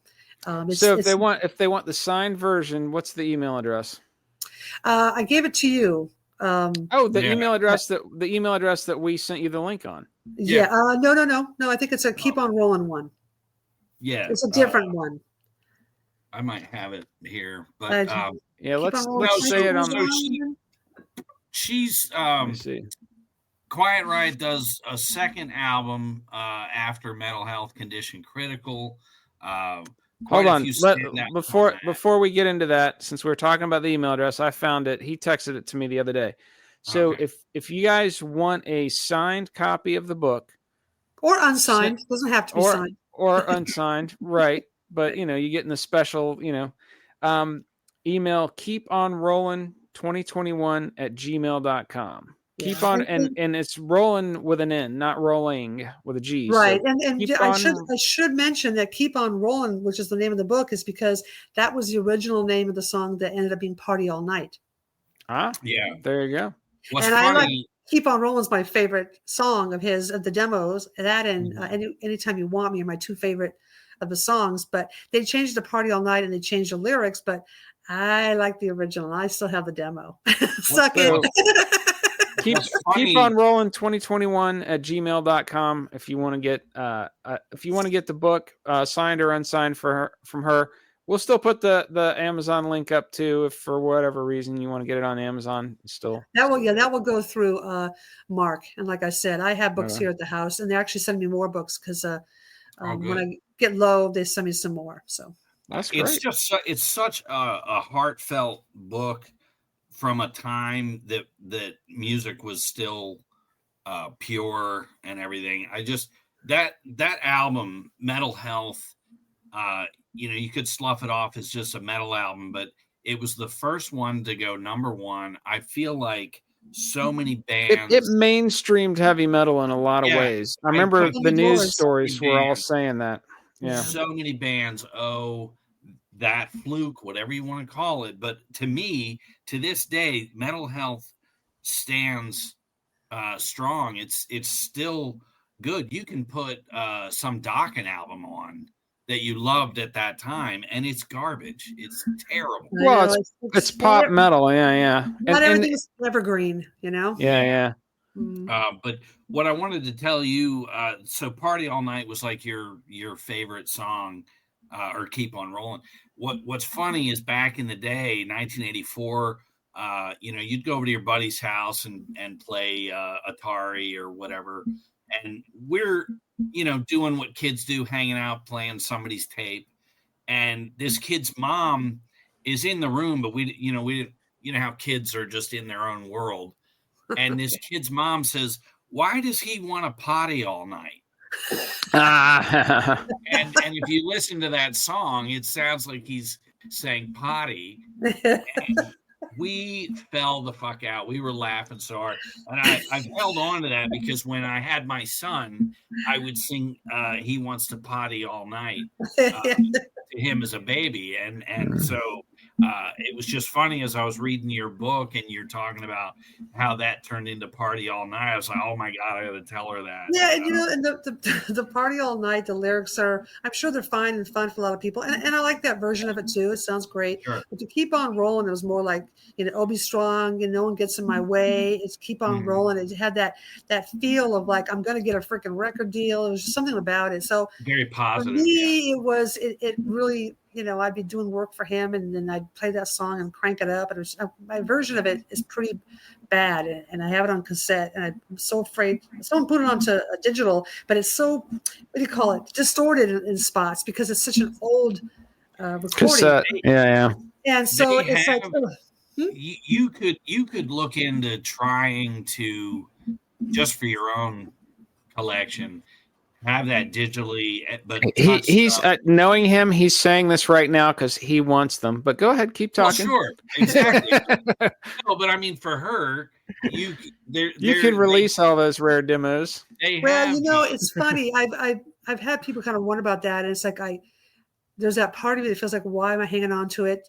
if they want the signed version, what's the email address? I gave it to you. Email address that we sent you the link on. Yeah. No. I think it's a Keep On Rolling one. Yeah, it's a different one. I might have it here, but let's say it on. She's Quiet Riot does a second album after Mental Health Condition Critical. Hold on, before we get into that, since we're talking about the email address, I found it. He texted it to me the other day. So if you guys want a signed copy of the book, or unsigned, doesn't have to be signed. Or unsigned, right? But you get in the special, email keeponrollin2021@gmail.com. Keep Yeah. on, and it's rolling with an N, not rolling with a G. Right. So And keep I on. should mention that Keep On Rollin', which is the name of the book, is because that was the original name of the song that ended up being Party All Night. Yeah. There you go. What's And I like funny? Keep On Rollin' is my favorite song of his, of the demos. That and Mhm. Anytime You Want Me are my two favorite of the songs. But they changed the Party All Night and they changed the lyrics. But I like the original. I still have the demo. Suck it. So keep What's funny? keep on rolling 2021 at gmail.com if you want to get the book signed or unsigned from her. We'll still put the Amazon link up too if for whatever reason you want to get it on Amazon. That will go through Mark. And like I said, I have books here at the house, and they actually send me more books because when I get low, they send me some more. So that's great. It's such a heartfelt book from a time that music was still pure and everything. I just that album, Metal Health, you could slough it off as just a metal album, but it was the first one to go number one. I feel like so many bands. It mainstreamed heavy metal in a lot of ways. I remember the news stories were all saying that. Yeah. So many bands owe that fluke, whatever you want to call it. But to me, to this day, Metal Health stands strong. It's still good. You can put some Dokken album on that you loved at that time, and it's garbage. It's terrible. Well, it's pop metal. Yeah. Not everything is evergreen, Yeah. But what I wanted to tell you, so Party All Night was like your favorite song, or Keep On Rolling. What's funny is back in the day, 1984, you'd go over to your buddy's house and play Atari or whatever, and we're doing what kids do, hanging out, playing somebody's tape, and this kid's mom is in the room, but we didn't, how kids are just in their own world. And this kid's mom says, "Why does he want to potty all night?" and if you listen to that song, it sounds like he's saying potty. And we fell the fuck out. We were laughing so hard. And I've held on to that because when I had my son, I would sing He Wants to Potty All Night to him as a baby. And so it was just funny as I was reading your book and you're talking about how that turned into Party All Night. I was like, oh my God, I got to tell her that. Yeah, and the Party All Night, the lyrics are, I'm sure they're fine and fun for a lot of people. And I like that version of it too. It sounds great. Sure. But to Keep On Rolling, it was more like, oh, be strong, no one gets in my way. It's Keep On Rolling. It had that feel of like, I'm going to get a freaking record deal. It was just something about it. So very positive. For me, it really, I'd be doing work for him and then I'd play that song and crank it up. And my version of it is pretty bad. And I have it on cassette and I'm so afraid someone put it onto a digital, but it's so, what do you call it? Distorted in spots because it's such an old recording. Cassette. Yeah. And so it's like, you could look into trying to, just for your own collection, have that digitally, but he's knowing him, he's saying this right now because he wants them. But go ahead, keep talking. Well, sure, exactly. No, but I mean, for her, you can release all those rare demos. It's funny. I've had people kind of wonder about that, and it's like there's that part of me that feels like, why am I hanging on to it?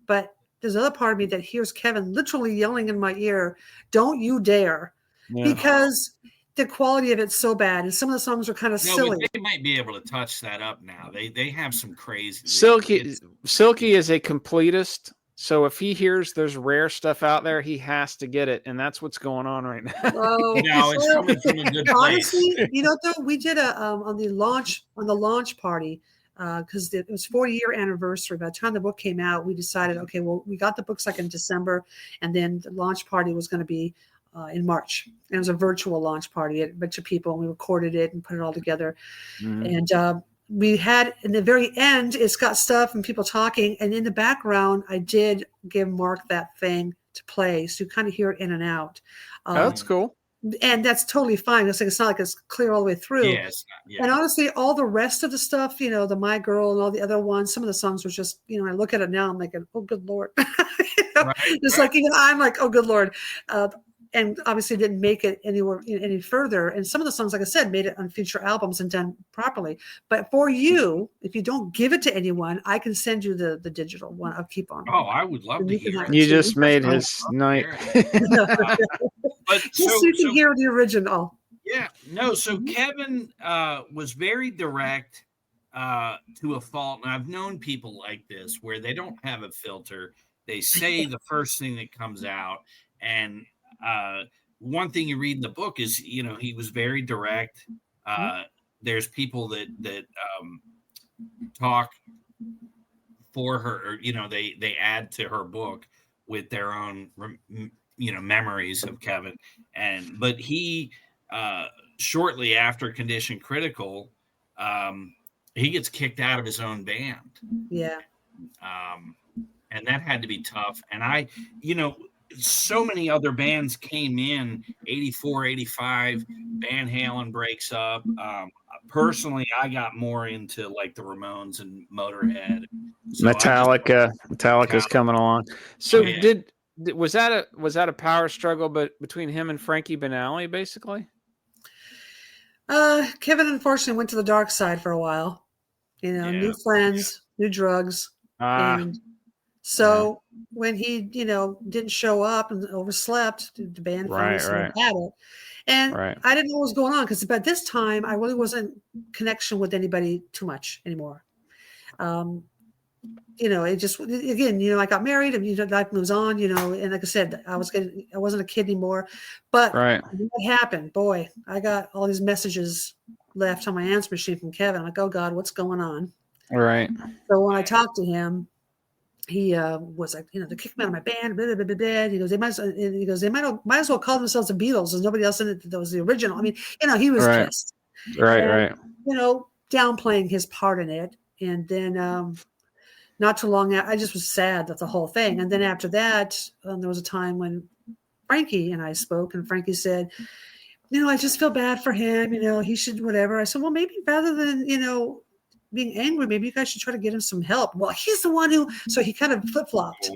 But there's another part of me that hears Kevin literally yelling in my ear, "Don't you dare!" Because the quality of it's so bad, and some of the songs are kind of silly. But they might be able to touch that up now. They have some crazy. Silky is a completist, so if he hears there's rare stuff out there, he has to get it, and that's what's going on right now. It's coming from a good place. Honestly, though, we did a on the launch party. Because it was 40-year anniversary. By the time the book came out, we decided, okay, well, we got the books like in December, and then the launch party was going to be in March. And it was a virtual launch party, a bunch of people, and we recorded it and put it all together. And we had, in the very end, it's got stuff and people talking, and in the background, I did give Mark that thing to play, so you kind of hear it in and out. That's cool. And that's totally fine. It's not like it's clear all the way through. Yes. Yeah. And honestly, all the rest of the stuff, the My Girl and all the other ones, some of the songs were just, I look at it now, I'm like, oh, good Lord. Like, even I'm like, oh, good Lord. and obviously didn't make it anywhere any further. And some of the songs, like I said, made it on future albums and done properly. But for you, if you don't give it to anyone, I can send you the digital one. I'll keep on. Oh, I would love to hear it. You just made his night. But Just so you can hear the original. Yeah, no. So Kevin was very direct to a fault, and I've known people like this where they don't have a filter. They say the first thing that comes out, and one thing you read in the book is, he was very direct. There's people that talk for her, or they add to her book with their own memories of Kevin, but he shortly after Condition Critical, he gets kicked out of his own band. Yeah. And that had to be tough. And so many other bands came in 84, 85, Van Halen breaks up. Personally, I got more into like the Ramones and Motorhead. So Metallica's coming along. So yeah. was that a power struggle between him and Frankie Banali, basically? Kevin unfortunately went to the dark side for a while. New friends, new drugs. And so when he, didn't show up and overslept, the band finally had it. And I didn't know what was going on because by this time I really wasn't connection with anybody too much anymore. It just, again, I got married and life moves on, and like I said, I wasn't a kid anymore. But what happened? Boy, I got all these messages left on my answer machine from Kevin. I'm like, oh God, what's going on? Right. So when I talked to him, he was like, they kicked me out of my band. Blah, blah, blah, blah. He goes, they might as well call themselves the Beatles. There's nobody else in it that was the original. I mean, he was pissed. Right. Downplaying his part in it. And then not too long after, I just was sad that the whole thing. And then after that, there was a time when Frankie and I spoke, and Frankie said, I just feel bad for him. He should whatever. I said, well, maybe rather than, being angry, maybe you guys should try to get him some help. Well, he's the one who, so he kind of flip-flopped.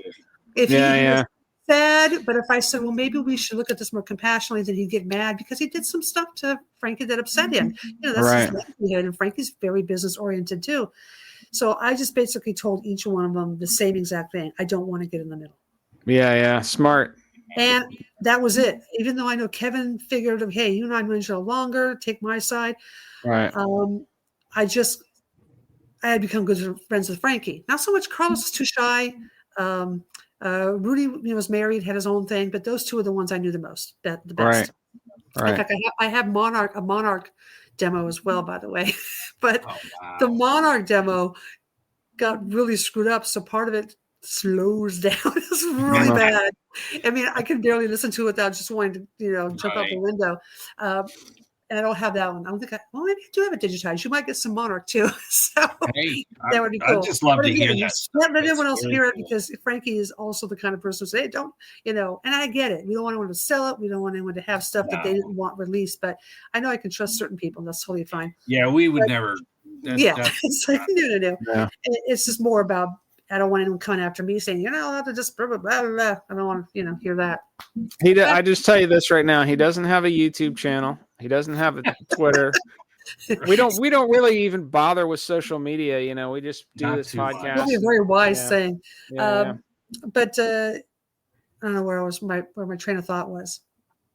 If he was sad, but if I said, well, maybe we should look at this more compassionately, then he'd get mad because he did some stuff to Frankie that upset him. That's his livelihood, and Frankie's very business-oriented too. So I just basically told each one of them the same exact thing. I don't want to get in the middle. Yeah, smart. And that was it. Even though I know Kevin figured, hey, you and I no longer, take my side. Right. I had become good friends with Frankie. Not so much Carlos was too shy. Rudy was married, had his own thing, but those two are the ones I knew the most, the best. Right. In fact, I have a Monarch demo as well, by the way. But the Monarch demo got really screwed up, so part of it slows down. It's really bad. I mean, I can barely listen to it without just wanting to, jump out the window. And I don't have that one. I don't think maybe I do have it digitized. You might get some Monarch too. So that would be cool. I'd just love to hear that. Let everyone else hear it, because Frankie is also the kind of person who say, hey, don't, and I get it. We don't want anyone to sell it. We don't want anyone to have stuff that they didn't want released. But I know I can trust certain people, and that's totally fine. Yeah, we would never. It's like, no. Yeah. It's just more about, I don't want anyone coming after me saying, I'll have to just blah, blah, blah, blah. I don't want to, hear that. I just tell you this right now. He doesn't have a YouTube channel. He doesn't have a Twitter. We don't really even bother with social media. We just do this podcast. That's a very wise saying. But I don't know where my train of thought was.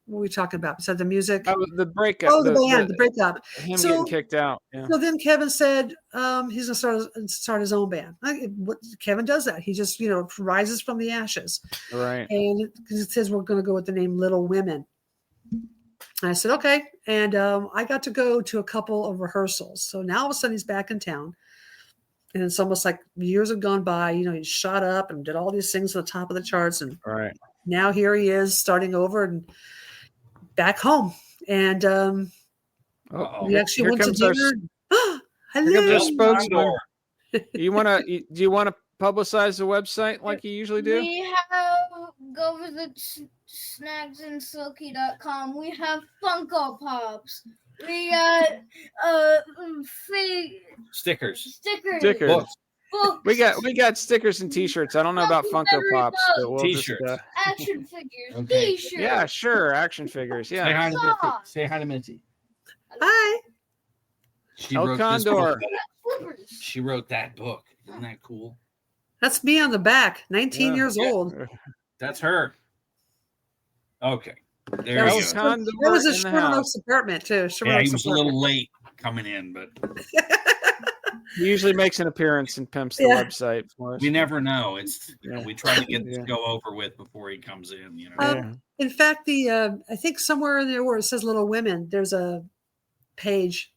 What were we talking about? So the music, the breakup. Oh, the band, the breakup. Him getting kicked out. Yeah. So then Kevin said he's gonna start his own band. Kevin does that. He just rises from the ashes. Right. And it says we're going to go with the name Little Women. And I said okay, and I got to go to a couple of rehearsals. So now all of a sudden he's back in town, and it's almost like years have gone by. He shot up and did all these things at the top of the charts, and now here he is starting over and back home. And we actually went to dinner. Hello. Do you want to publicize the website like you usually do? We have go visit snagsandsilky.com. We have Funko Pops. We got fake stickers. Books. books. We got stickers and T-shirts. I don't know about Funko Documentary Pops, but we'll T-shirts. just Action figures, Okay. T-shirts. yeah, sure, action figures. Say Yeah, hi to Missy. Saw. Say hi to Missy. Hi. She El wrote this Condor. book. Flippers. She wrote that book. Isn't that cool? That's me on the back, 19 Yeah. years Yeah. old. That's her. Okay. There That you was, go. a, Condor that was a in the Sherman house. Oaks apartment, too. Sherman Yeah, he Oaks was a apartment. little late coming in, but He usually makes an appearance and pimps the Yeah. website for us. we never know. It's Yeah. we try to get this Yeah. go over with before he comes in. Yeah. In fact, I think somewhere in there where it says Little Women, there's a page,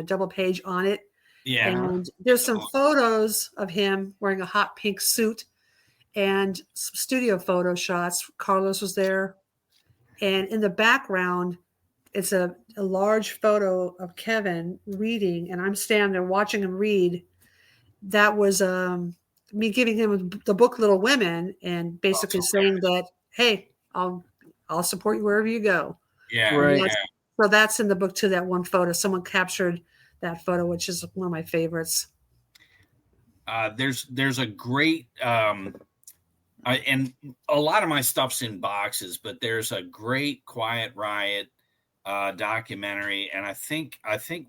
double page on it. Yeah. And there's some photos of him wearing a hot pink suit and some studio photo shots. Carlos was there. And in the background, it's a large photo of Kevin reading, and I'm standing there watching him read. That was me giving him the book Little Women and basically saying that, hey, I'll support you wherever you go. Yeah. Right. Yeah. So that's in the book too, that one photo. Someone captured that photo, which is one of my favorites. There's a great and a lot of my stuff's in boxes, but there's a great Quiet Riot documentary, and I think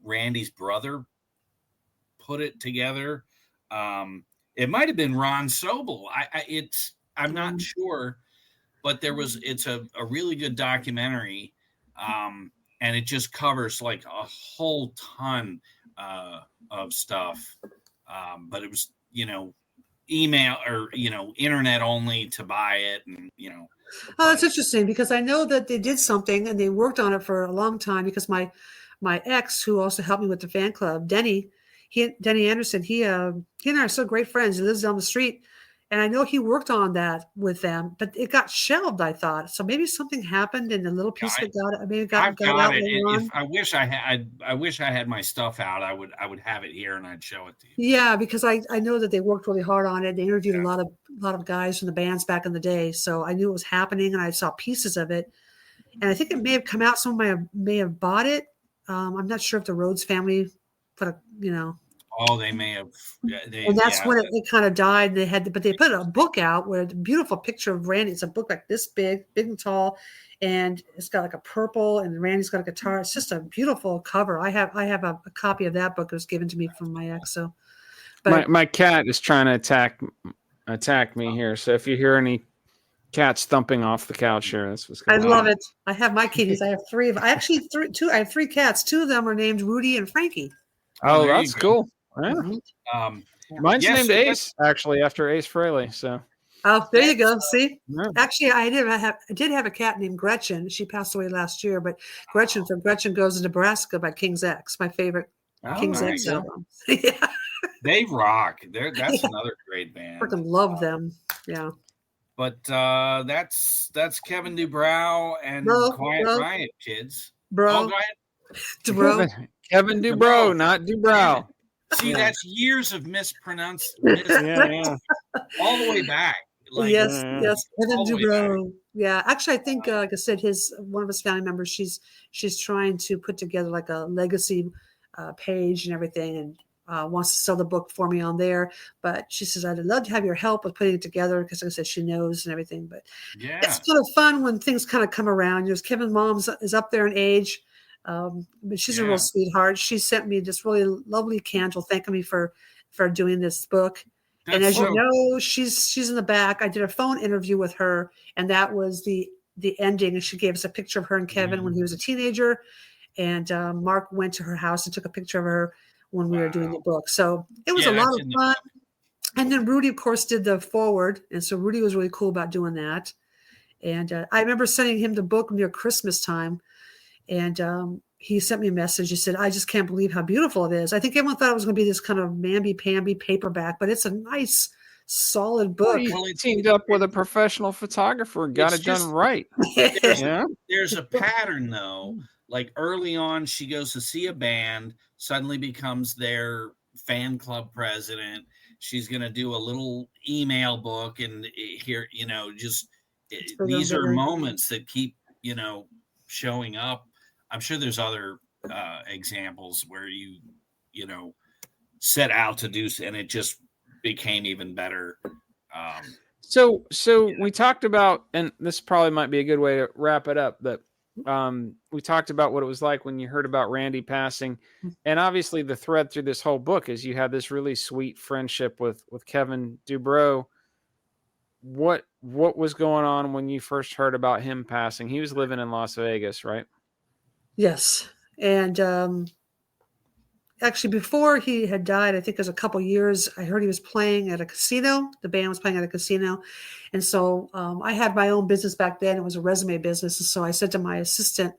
Randy's brother put it together. It might have been Ron Sobel. I'm not sure, but it's a really good documentary, and it just covers like a whole ton of stuff. But it was email or internet only to buy it, and Oh, that's interesting because I know that they did something and they worked on it for a long time because my ex, who also helped me with the fan club, Denny Anderson, he and I are still great friends. He lives down the street, and I know he worked on that with them, but it got shelved, I thought. So maybe something happened and a little piece of it got out it. later on. If I wish I had my stuff out, I would have it here and I'd show it to you. Yeah, because I know that they worked really hard on it. They interviewed a lot of guys from the bands back in the day, so I knew it was happening, and I saw pieces of it. And I think it may have come out. Someone may have bought it. I'm not sure if the Rhoads family put a Oh, they may have. and that's when it kind of died. But they put a book out where the beautiful picture of Randy. It's a book like this big and tall, and it's got like a purple, and Randy's got a guitar. It's just a beautiful cover. I have a copy of that book. It was given to me from my ex. So, but My cat is trying to attack me here. So if you hear any cats thumping off the couch here, that's what's I going on. love it. I have my kitties. I have three of. I actually two. I have three cats. Two of them are named Rudy and Frankie. Oh, there you that's go. cool. Yeah. Mhm. Mine's yes, named so Ace, actually, after Ace Frehley. So Oh, there you go. See, yeah. actually, I did have a cat named Gretchen. She passed away last year, but Gretchen goes to Nebraska by King's X, my favorite King's there X you go. album. Yeah, They rock. That's Yeah. another great band. freaking love them. Yeah. But that's Kevin DuBrow and Bro, Quiet bro. Riot, kids. Bro, Oh, go ahead. DuBrow. Kevin DuBrow, not DuBrow. See, Yeah. that's years of mispronunciation Yeah. all the way back. Like, yes, Yeah. yes, Kevin all the way DuBrow. Yeah, actually, I think, like I said, one of his family members, she's trying to put together like a legacy page and everything, and wants to sell the book for me on there. But she says, I'd love to have your help with putting it together because, like I said, she knows and everything. But Yeah. it's kind of fun when things kind of come around. Kevin's mom is up there in age, but she's a Yeah. real sweetheart. She sent me this really lovely candle thanking me for doing this book. And That's as you so- know, she's in the back. I did a phone interview with her, and that was the ending. And she gave us a picture of her and Kevin when he was a teenager. And Mark went to her house and took a picture of her when we were doing the book. So it was Yeah, a lot that's of in the fun. And then Rudy, of course, did the forward, and so Rudy was really cool about doing that. And I remember sending him the book near Christmas time, and he sent me a message. He said, I just can't believe how beautiful it is. I think everyone thought it was going to be this kind of mamby-pamby paperback, but it's a nice, solid book. He teamed up with a professional photographer and got It's it done just- right. Yeah. There's a pattern though. Like early on, she goes to see a band, suddenly becomes their fan club president. She's going to do a little email book, and here, these are moments that keep, showing up. I'm sure there's other examples where you set out to do, and became even better. So we talked about, and this probably might be a good way to wrap it up, but we talked about what it was like when you heard about Randy passing, and obviously the thread through this whole book is you had this really sweet friendship with Kevin DuBrow. What was going on when you first heard about him passing? He was living in Las Vegas, right? Yes. And actually, before he had died, I think it was a couple years, I heard he was playing at a casino. The band was playing at a casino. And so I had my own business back then. It was a resume business. And so I said to my assistant,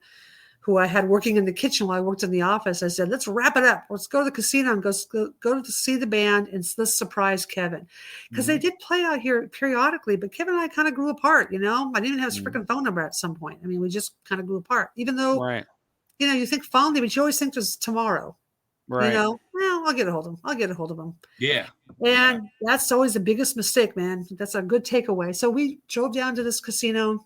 who I had working in the kitchen while I worked in the office, I said, let's wrap it up. Let's go to the casino and go to see the band, and let's surprise Kevin. Because they did play out here periodically, but Kevin and I kind of grew apart, I didn't even have his freaking phone number at some point. I mean, we just kind of grew apart, even though, Right. You think fondly, but you always think there's tomorrow. Right. Well, I'll get a hold of him. Yeah. And that's always the biggest mistake, man. That's a good takeaway. So we drove down to this casino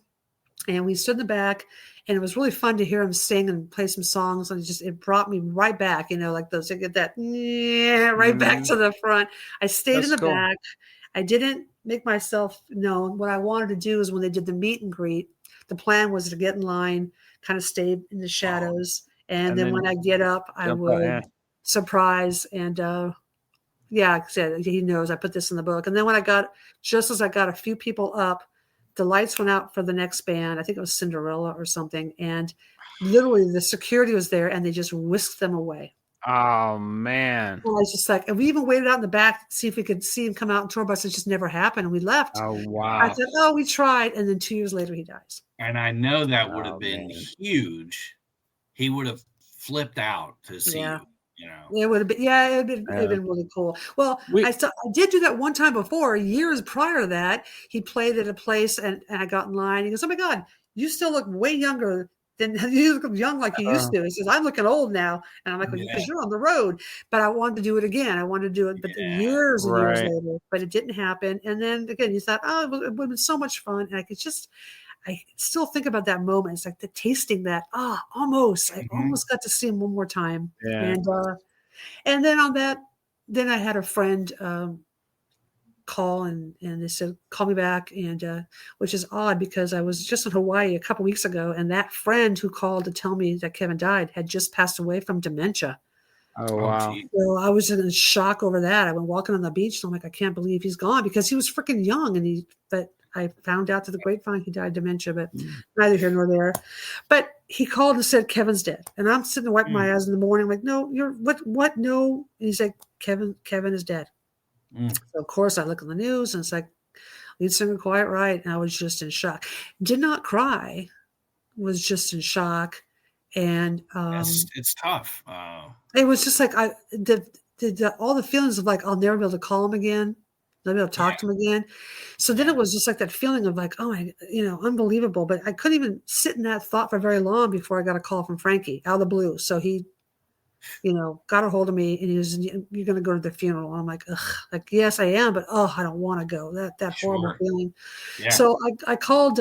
and we stood in the back, and it was really fun to hear him sing and play some songs. And it brought me right back, like those, I get that right back to the front. I stayed in the back. I didn't make myself known. What I wanted to do is when they did the meet and greet, the plan was to get in line, kind of stay in the shadows. And then when I get up, I would surprise. And like I said, he knows I put this in the book. And then just as I got a few people up, the lights went out for the next band. I think it was Cinderella or something. And literally the security was there and they just whisked them away. Oh, man. And I was just like, and we even waited out in the back to see if we could see him come out and tour bus. It just never happened. And we left. Oh, wow. I said, we tried. And then 2 years later, he dies. And I know that would have been huge. He would have flipped out to see you. It would have been, it would have been really cool. Well, I did do that one time before, years prior to that. He played at a place and I got in line. He goes, "Oh my God, you still look way younger than you look young like you used to." He says, "I'm looking old now." And I'm like, "Well, because you're on the road." But I wanted to do it again. I wanted to do it, but years and years later, but it didn't happen. And then again, you thought, it would have been so much fun. And I still think about that moment. It's like the tasting that, almost. I almost got to see him one more time. Yeah. And then on that, then I had a friend call and they said, call me back. And which is odd because I was just in Hawaii a couple weeks ago. And that friend who called to tell me that Kevin died had just passed away from dementia. Oh, wow. So I was in shock over that. I went walking on the beach and I'm like, I can't believe he's gone because he was freaking young. But I found out to the grapevine he died of dementia, but neither here nor there. But he called and said, Kevin's dead. And I'm sitting and wiping my eyes in the morning. I'm like, no, what? No. And he's like, Kevin is dead. So of course I look on the news and it's like, lead singer Quiet Riot. And I was just in shock. Did not cry, was just in shock. And it's tough. It was just like all the feelings of like, I'll never be able to call him again. I'll be able to talk to him again. So then it was just like that feeling of like, unbelievable. But I couldn't even sit in that thought for very long before I got a call from Frankie out of the blue. So he, got a hold of me and he was, "You're going to go to the funeral." I'm like, ugh, like, yes, I am. But, I don't want to go. That horrible feeling. Yeah. So I called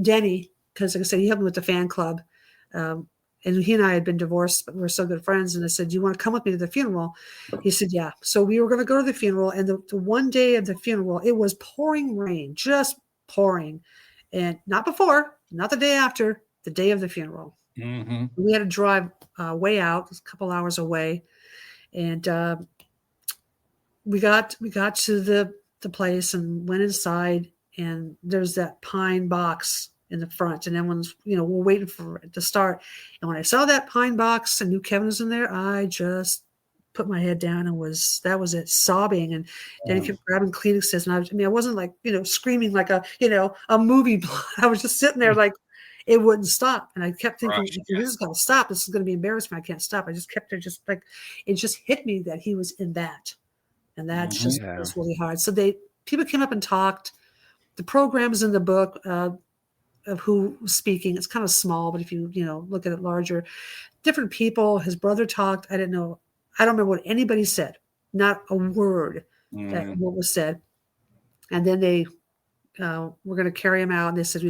Denny because, like I said, he helped me with the fan club. And he and I had been divorced, but we're so good friends. And I said, "Do you want to come with me to the funeral?" He said, "Yeah." So we were going to go to the funeral. And the one day of the funeral, it was pouring rain, just pouring. And not the day after, the day of the funeral. Mm-hmm. We had to drive way out, a couple hours away. And we got to the place and went inside. And there's that pine box in the front, and everyone's, we're waiting for it to start. And when I saw that pine box and knew Kevin was in there, I just put my head down and that was it, sobbing. And then he kept grabbing Kleenexes. And I wasn't like, screaming like a movie. I was just sitting there like it wouldn't stop. And I kept thinking, if this is going to stop, this is going to be embarrassment. I can't stop. I just kept there, just like, it just hit me that he was in that. And that just was really hard. So people came up and talked. The program is in the book, of who was speaking. It's kind of small, but if you look at it larger, different people. His brother talked. I didn't know. I don't remember what anybody said. Not a word that what was said. And then they were going to carry him out. And they said,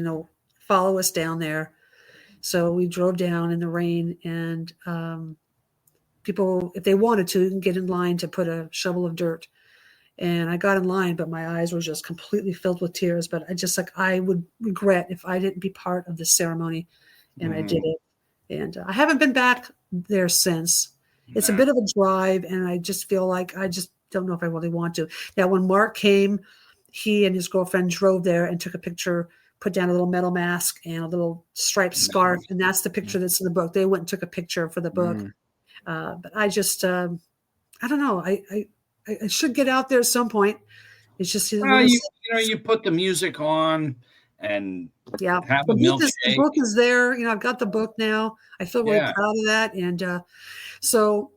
follow us down there. So we drove down in the rain, and people, if they wanted to, can get in line to put a shovel of dirt And I got in line, but my eyes were just completely filled with tears. But I would regret if I didn't be part of this ceremony, and I did it. And I haven't been back there since. It's a bit of a drive, and I just feel like I just don't know if I really want to. Now, when Mark came, he and his girlfriend drove there and took a picture, put down a little metal mask and a little striped scarf, and that's the picture that's in the book. They went and took a picture for the book. But I just, I don't know. I should get out there at some point. It's just you put the music on and have a milkshake. The book is there. I've got the book now. I feel really proud of that, and so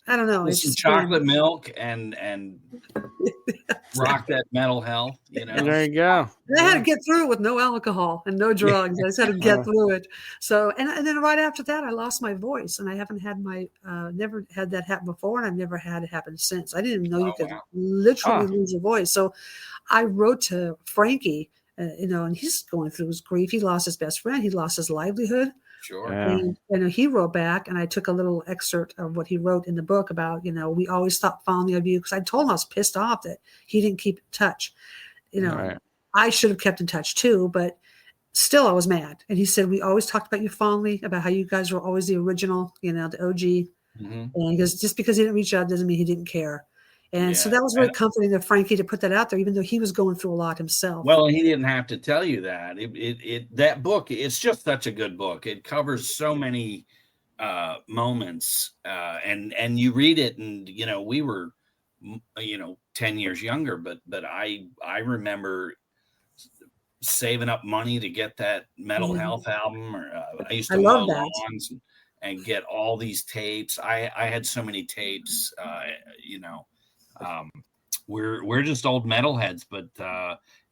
I don't know. It's some chocolate milk and rock that mental health. There you go. I had to get through it with no alcohol and no drugs. I just had to get through it. So, and then right after that, I lost my voice, and I haven't had never had that happen before, and I've never had it happen since. I didn't even know you could literally lose your voice. So, I wrote to Frankie, and he's going through his grief. He lost his best friend. He lost his livelihood. Sure. And he wrote back, and I took a little excerpt of what he wrote in the book about, we always thought fondly of you, because I told him I was pissed off that he didn't keep in touch. I should have kept in touch too, but still I was mad. And he said, we always talked about you fondly, about how you guys were always the original, the OG. And he goes, just because he didn't reach out doesn't mean he didn't care. And so that was very comforting of Frankie to put that out there, even though he was going through a lot himself. Well, he didn't have to tell you that. That book, it's just such a good book. It covers so many moments, and you read it, and we were 10 years younger, but I remember saving up money to get that Mental Health album. Or I used to mow lawns and get all these tapes. I had so many tapes, we're just old metalheads, but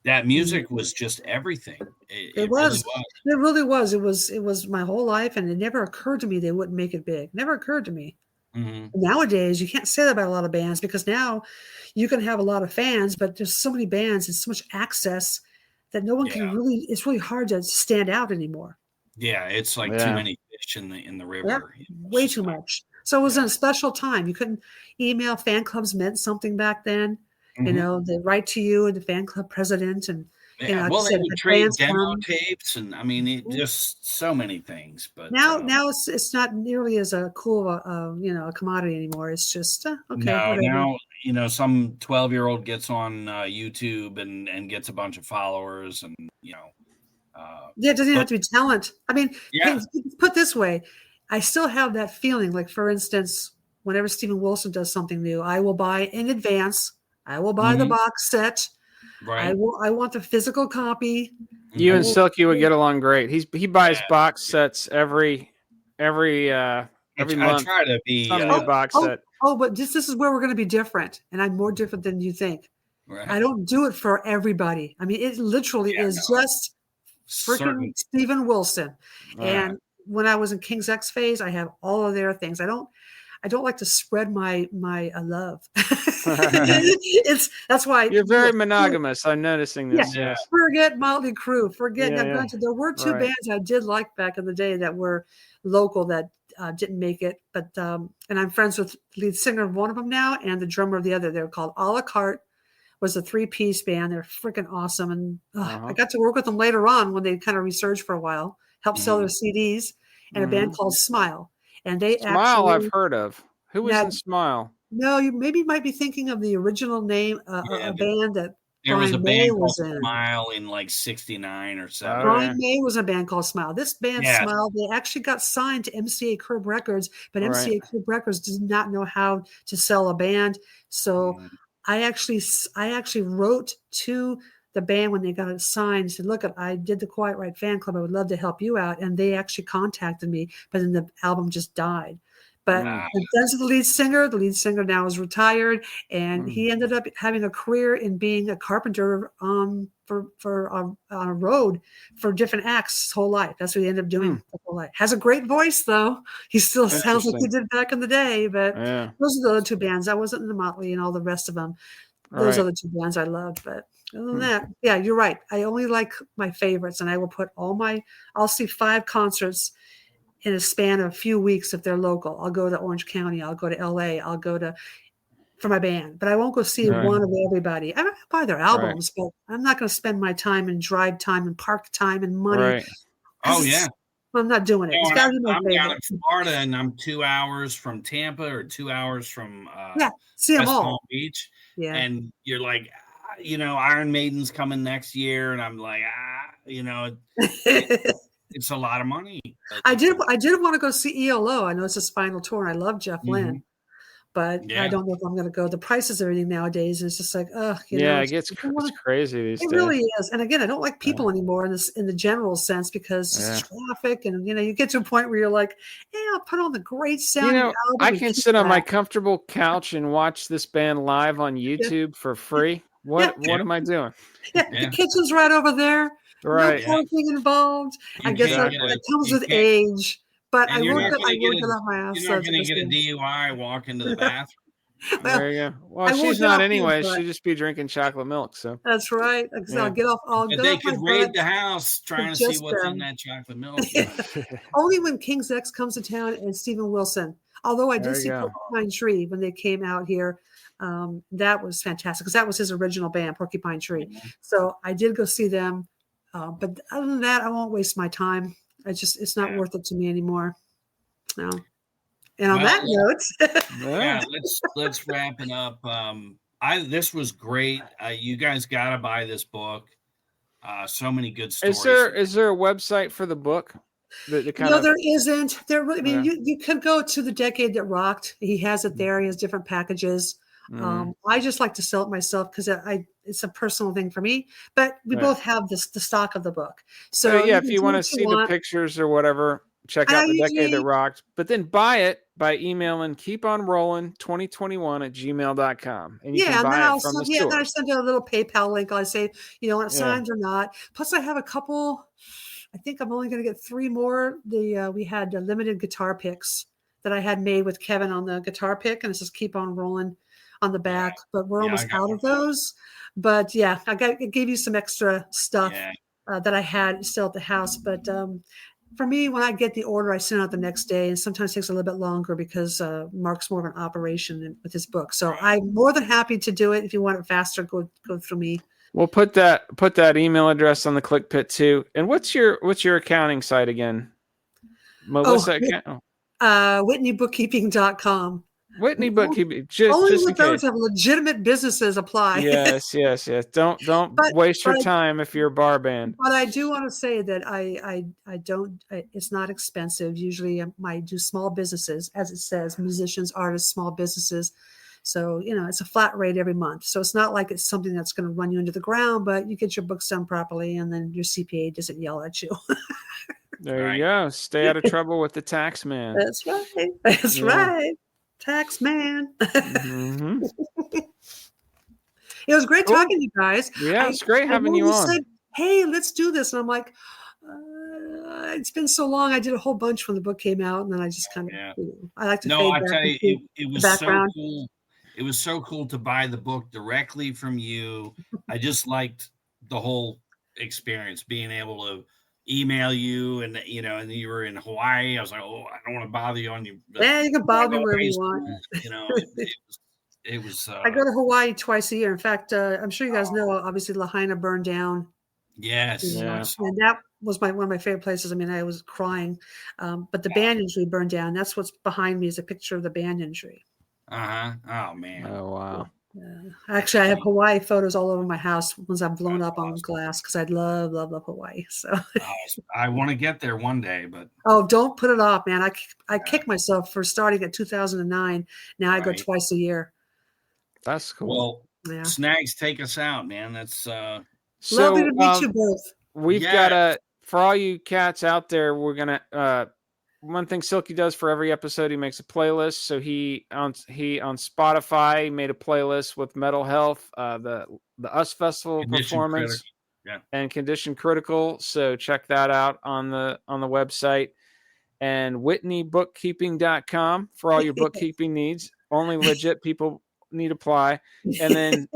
that music was just everything. It really was. It was my whole life, and it never occurred to me they wouldn't make it big. Never occurred to me. Nowadays, you can't say that about a lot of bands, because now you can have a lot of fans, but there's so many bands and so much access that no one can really. It's really hard to stand out anymore. Yeah, it's like too many fish in the river. Way too much. So it was a special time. You couldn't email. Fan clubs meant something back then. They write to you and the fan club president, and they would trade demo tapes, and just so many things. But now it's not nearly as cool a commodity anymore. It's just okay. No, now some 12-year-old gets on YouTube and gets a bunch of followers, and it doesn't have to be talent. Put this way. I still have that feeling. Like, for instance, whenever Steven Wilson does something new, I will buy in advance. I will buy the box set. Right. I want the physical copy. You and Silky would get along great. He buys box sets every month. I try to be some new box set. But this is where we're going to be different, and I'm more different than you think. Right. I don't do it for everybody. It literally is just freaking Steven Wilson, and when I was in King's X phase, I have all of their things. I don't like to spread my love. That's why you're very monogamous. I'm noticing this. Yeah. Forget Motley Crue. Granted, there were two bands I did like back in the day that were local that didn't make it, but and I'm friends with the lead singer of one of them now and the drummer of the other. They're called A La Carte. Was a 3-piece band. They're freaking awesome, and I got to work with them later on when they kind of resurged for a while. Helped sell their CDs, and a band called Smile. And they Smile I've heard of. Who was in Smile? No, you might be thinking of the original name, a band that there was Brian a May band was called in. Smile in like 69 or 7. Brian May was in a band called Smile. This band Smile, they actually got signed to MCA Curb Records, but MCA Curb Records does not know how to sell a band. So I actually wrote to the band when they got it signed, said, look, I did the Quiet Riot fan club. I would love to help you out. And they actually contacted me, but then the album just died. But in terms of the lead singer now is retired, and he ended up having a career in being a carpenter on a road for different acts his whole life. That's what he ended up doing the whole life. Has a great voice, though. He still sounds like he did back in the day. But those are the other two bands. I wasn't in the Motley and all the rest of them. Those are the two bands I loved. But other than that, you're right. I only like my favorites, and I will put I'll see 5 concerts in a span of a few weeks if they're local. I'll go to Orange County. I'll go to LA. I'll go to for my band, but I won't go see Right. one of everybody. I might buy their albums, but I'm not going to spend my time and drive time and park time and money. Right. Oh yeah. I'm not doing it. No, It's got to be my I'm down favorite. in Florida, and I'm 2 hours from Tampa or 2 hours from See them West Palm all. Beach. Yeah. And you're like, Iron Maiden's coming next year, and I'm like, it's a lot of money. But, I did want to go see ELO. I know it's his final tour, and I love Jeff Lynne, but I don't know if I'm going to go. The prices of everything nowadays is just like, it gets it's crazy these days. It really is. And again, I don't like people anymore in the general sense because it's traffic, and you get to a point where you're like, I'll put on the great sound. I can sit on my comfortable couch and watch this band live on YouTube for free. What am I doing? The kitchen's right over there. Right. No parking involved. I guess that comes with age. But I will get off my ass. You're not going to get a DUI, walk into the bathroom. There you go. Well, she's not anyway. She'd just be drinking chocolate milk. So that's right. I'll get off. But they could raid the house trying to see what's in that chocolate milk. Only when King's X comes to town and Steven Wilson. Although I did see Porcupine Tree when they came out here. That was fantastic because that was his original band, Porcupine Tree. So I did go see them. But other than that, I won't waste my time. It's not worth it to me anymore. No. And on that note, let's wrap it up. This was great. You guys got to buy this book. So many good stories. Is there a website for the book? There isn't. You could go to The Decade That Rocked. He has it there. He has different packages. I just like to sell it myself because it's a personal thing for me. But we both have the stock of the book. So if you want to see the pictures or whatever, check out The Decade That Rocked. But then buy it by emailing keeponrollin2021@gmail.com. And you can buy it from the store. Then I send you a little PayPal link. I say, signed or not. Plus, I have a couple. I think I'm only going to get 3 more. We had limited guitar picks that I had made with Kevin on the guitar pick, and it says "Keep on Rolling" on the back. But we're almost out of those. But I gave you some extra stuff that I had still at the house. But for me, when I get the order, I send it out the next day, and sometimes it takes a little bit longer because Mark's more of an operation with his book. So I'm more than happy to do it. If you want it faster, go through me. We'll put that email address on the ClickPit too. And what's your accounting site again? Melissa? WhitneyBookkeeping.com. Whitney Bookkeeping. Only with those have legitimate businesses apply. Yes. Don't waste your time if you're a bar band. But I do want to say that I don't. It's not expensive. Usually, I do small businesses, as it says, musicians, artists, small businesses. So it's a flat rate every month. So it's not like it's something that's going to run you into the ground. But you get your books done properly, and then your CPA doesn't yell at you. There you go. Stay out of trouble with the tax man. That's right. That's right. Tax man. Mm-hmm. It was great talking to you guys. Yeah, it's great having you on. Said, hey, let's do this. And I'm like, it's been so long. I did a whole bunch when the book came out, and then I just kind of, I like to fade back. No, I tell you, it was so cool. It was so cool to buy the book directly from you. I just liked the whole experience, being able to email you, and and you were in Hawaii. I was like, I don't want to bother you on you. Yeah, you can bother me wherever you want. It was. I go to Hawaii twice a year. In fact, I'm sure you guys know. Obviously, Lahaina burned down. Yes, and that was one of my favorite places. I mean, I was crying. But the banyan tree burned down. That's what's behind me is a picture of the banyan tree. Oh man. Oh wow. Actually, I have Hawaii photos all over my house once I'm blown up on glass because I'd love Hawaii. So I want to get there one day, but don't put it off, man. I kick myself for starting at 2009. Now I go twice a year. That's cool. Well, Snags, take us out, man. That's lovely to meet you both. We've got for all you cats out there, we're gonna one thing Silky does for every episode, he makes a playlist. So he on Spotify made a playlist with Metal Health, the US Festival performance, and Condition Critical. So check that out on the website. And WhitneyBookkeeping.com for all your bookkeeping needs. Only legit people need apply. And then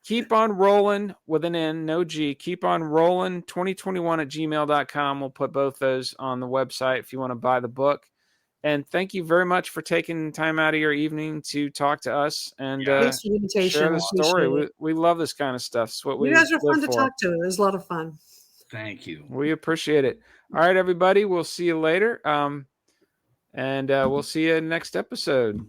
Keep on Rolling with an N, no G. Keep on Rolling 2021@gmail.com. We'll put both those on the website if you want to buy the book. And thank you very much for taking time out of your evening to talk to us and Thanks for the invitation. share I the story. appreciate it. We love this kind of stuff. It's what we You guys are live fun to for. talk to. It was a lot of fun. Thank you. We appreciate it. All right, everybody. We'll see you later. And we'll see you next episode.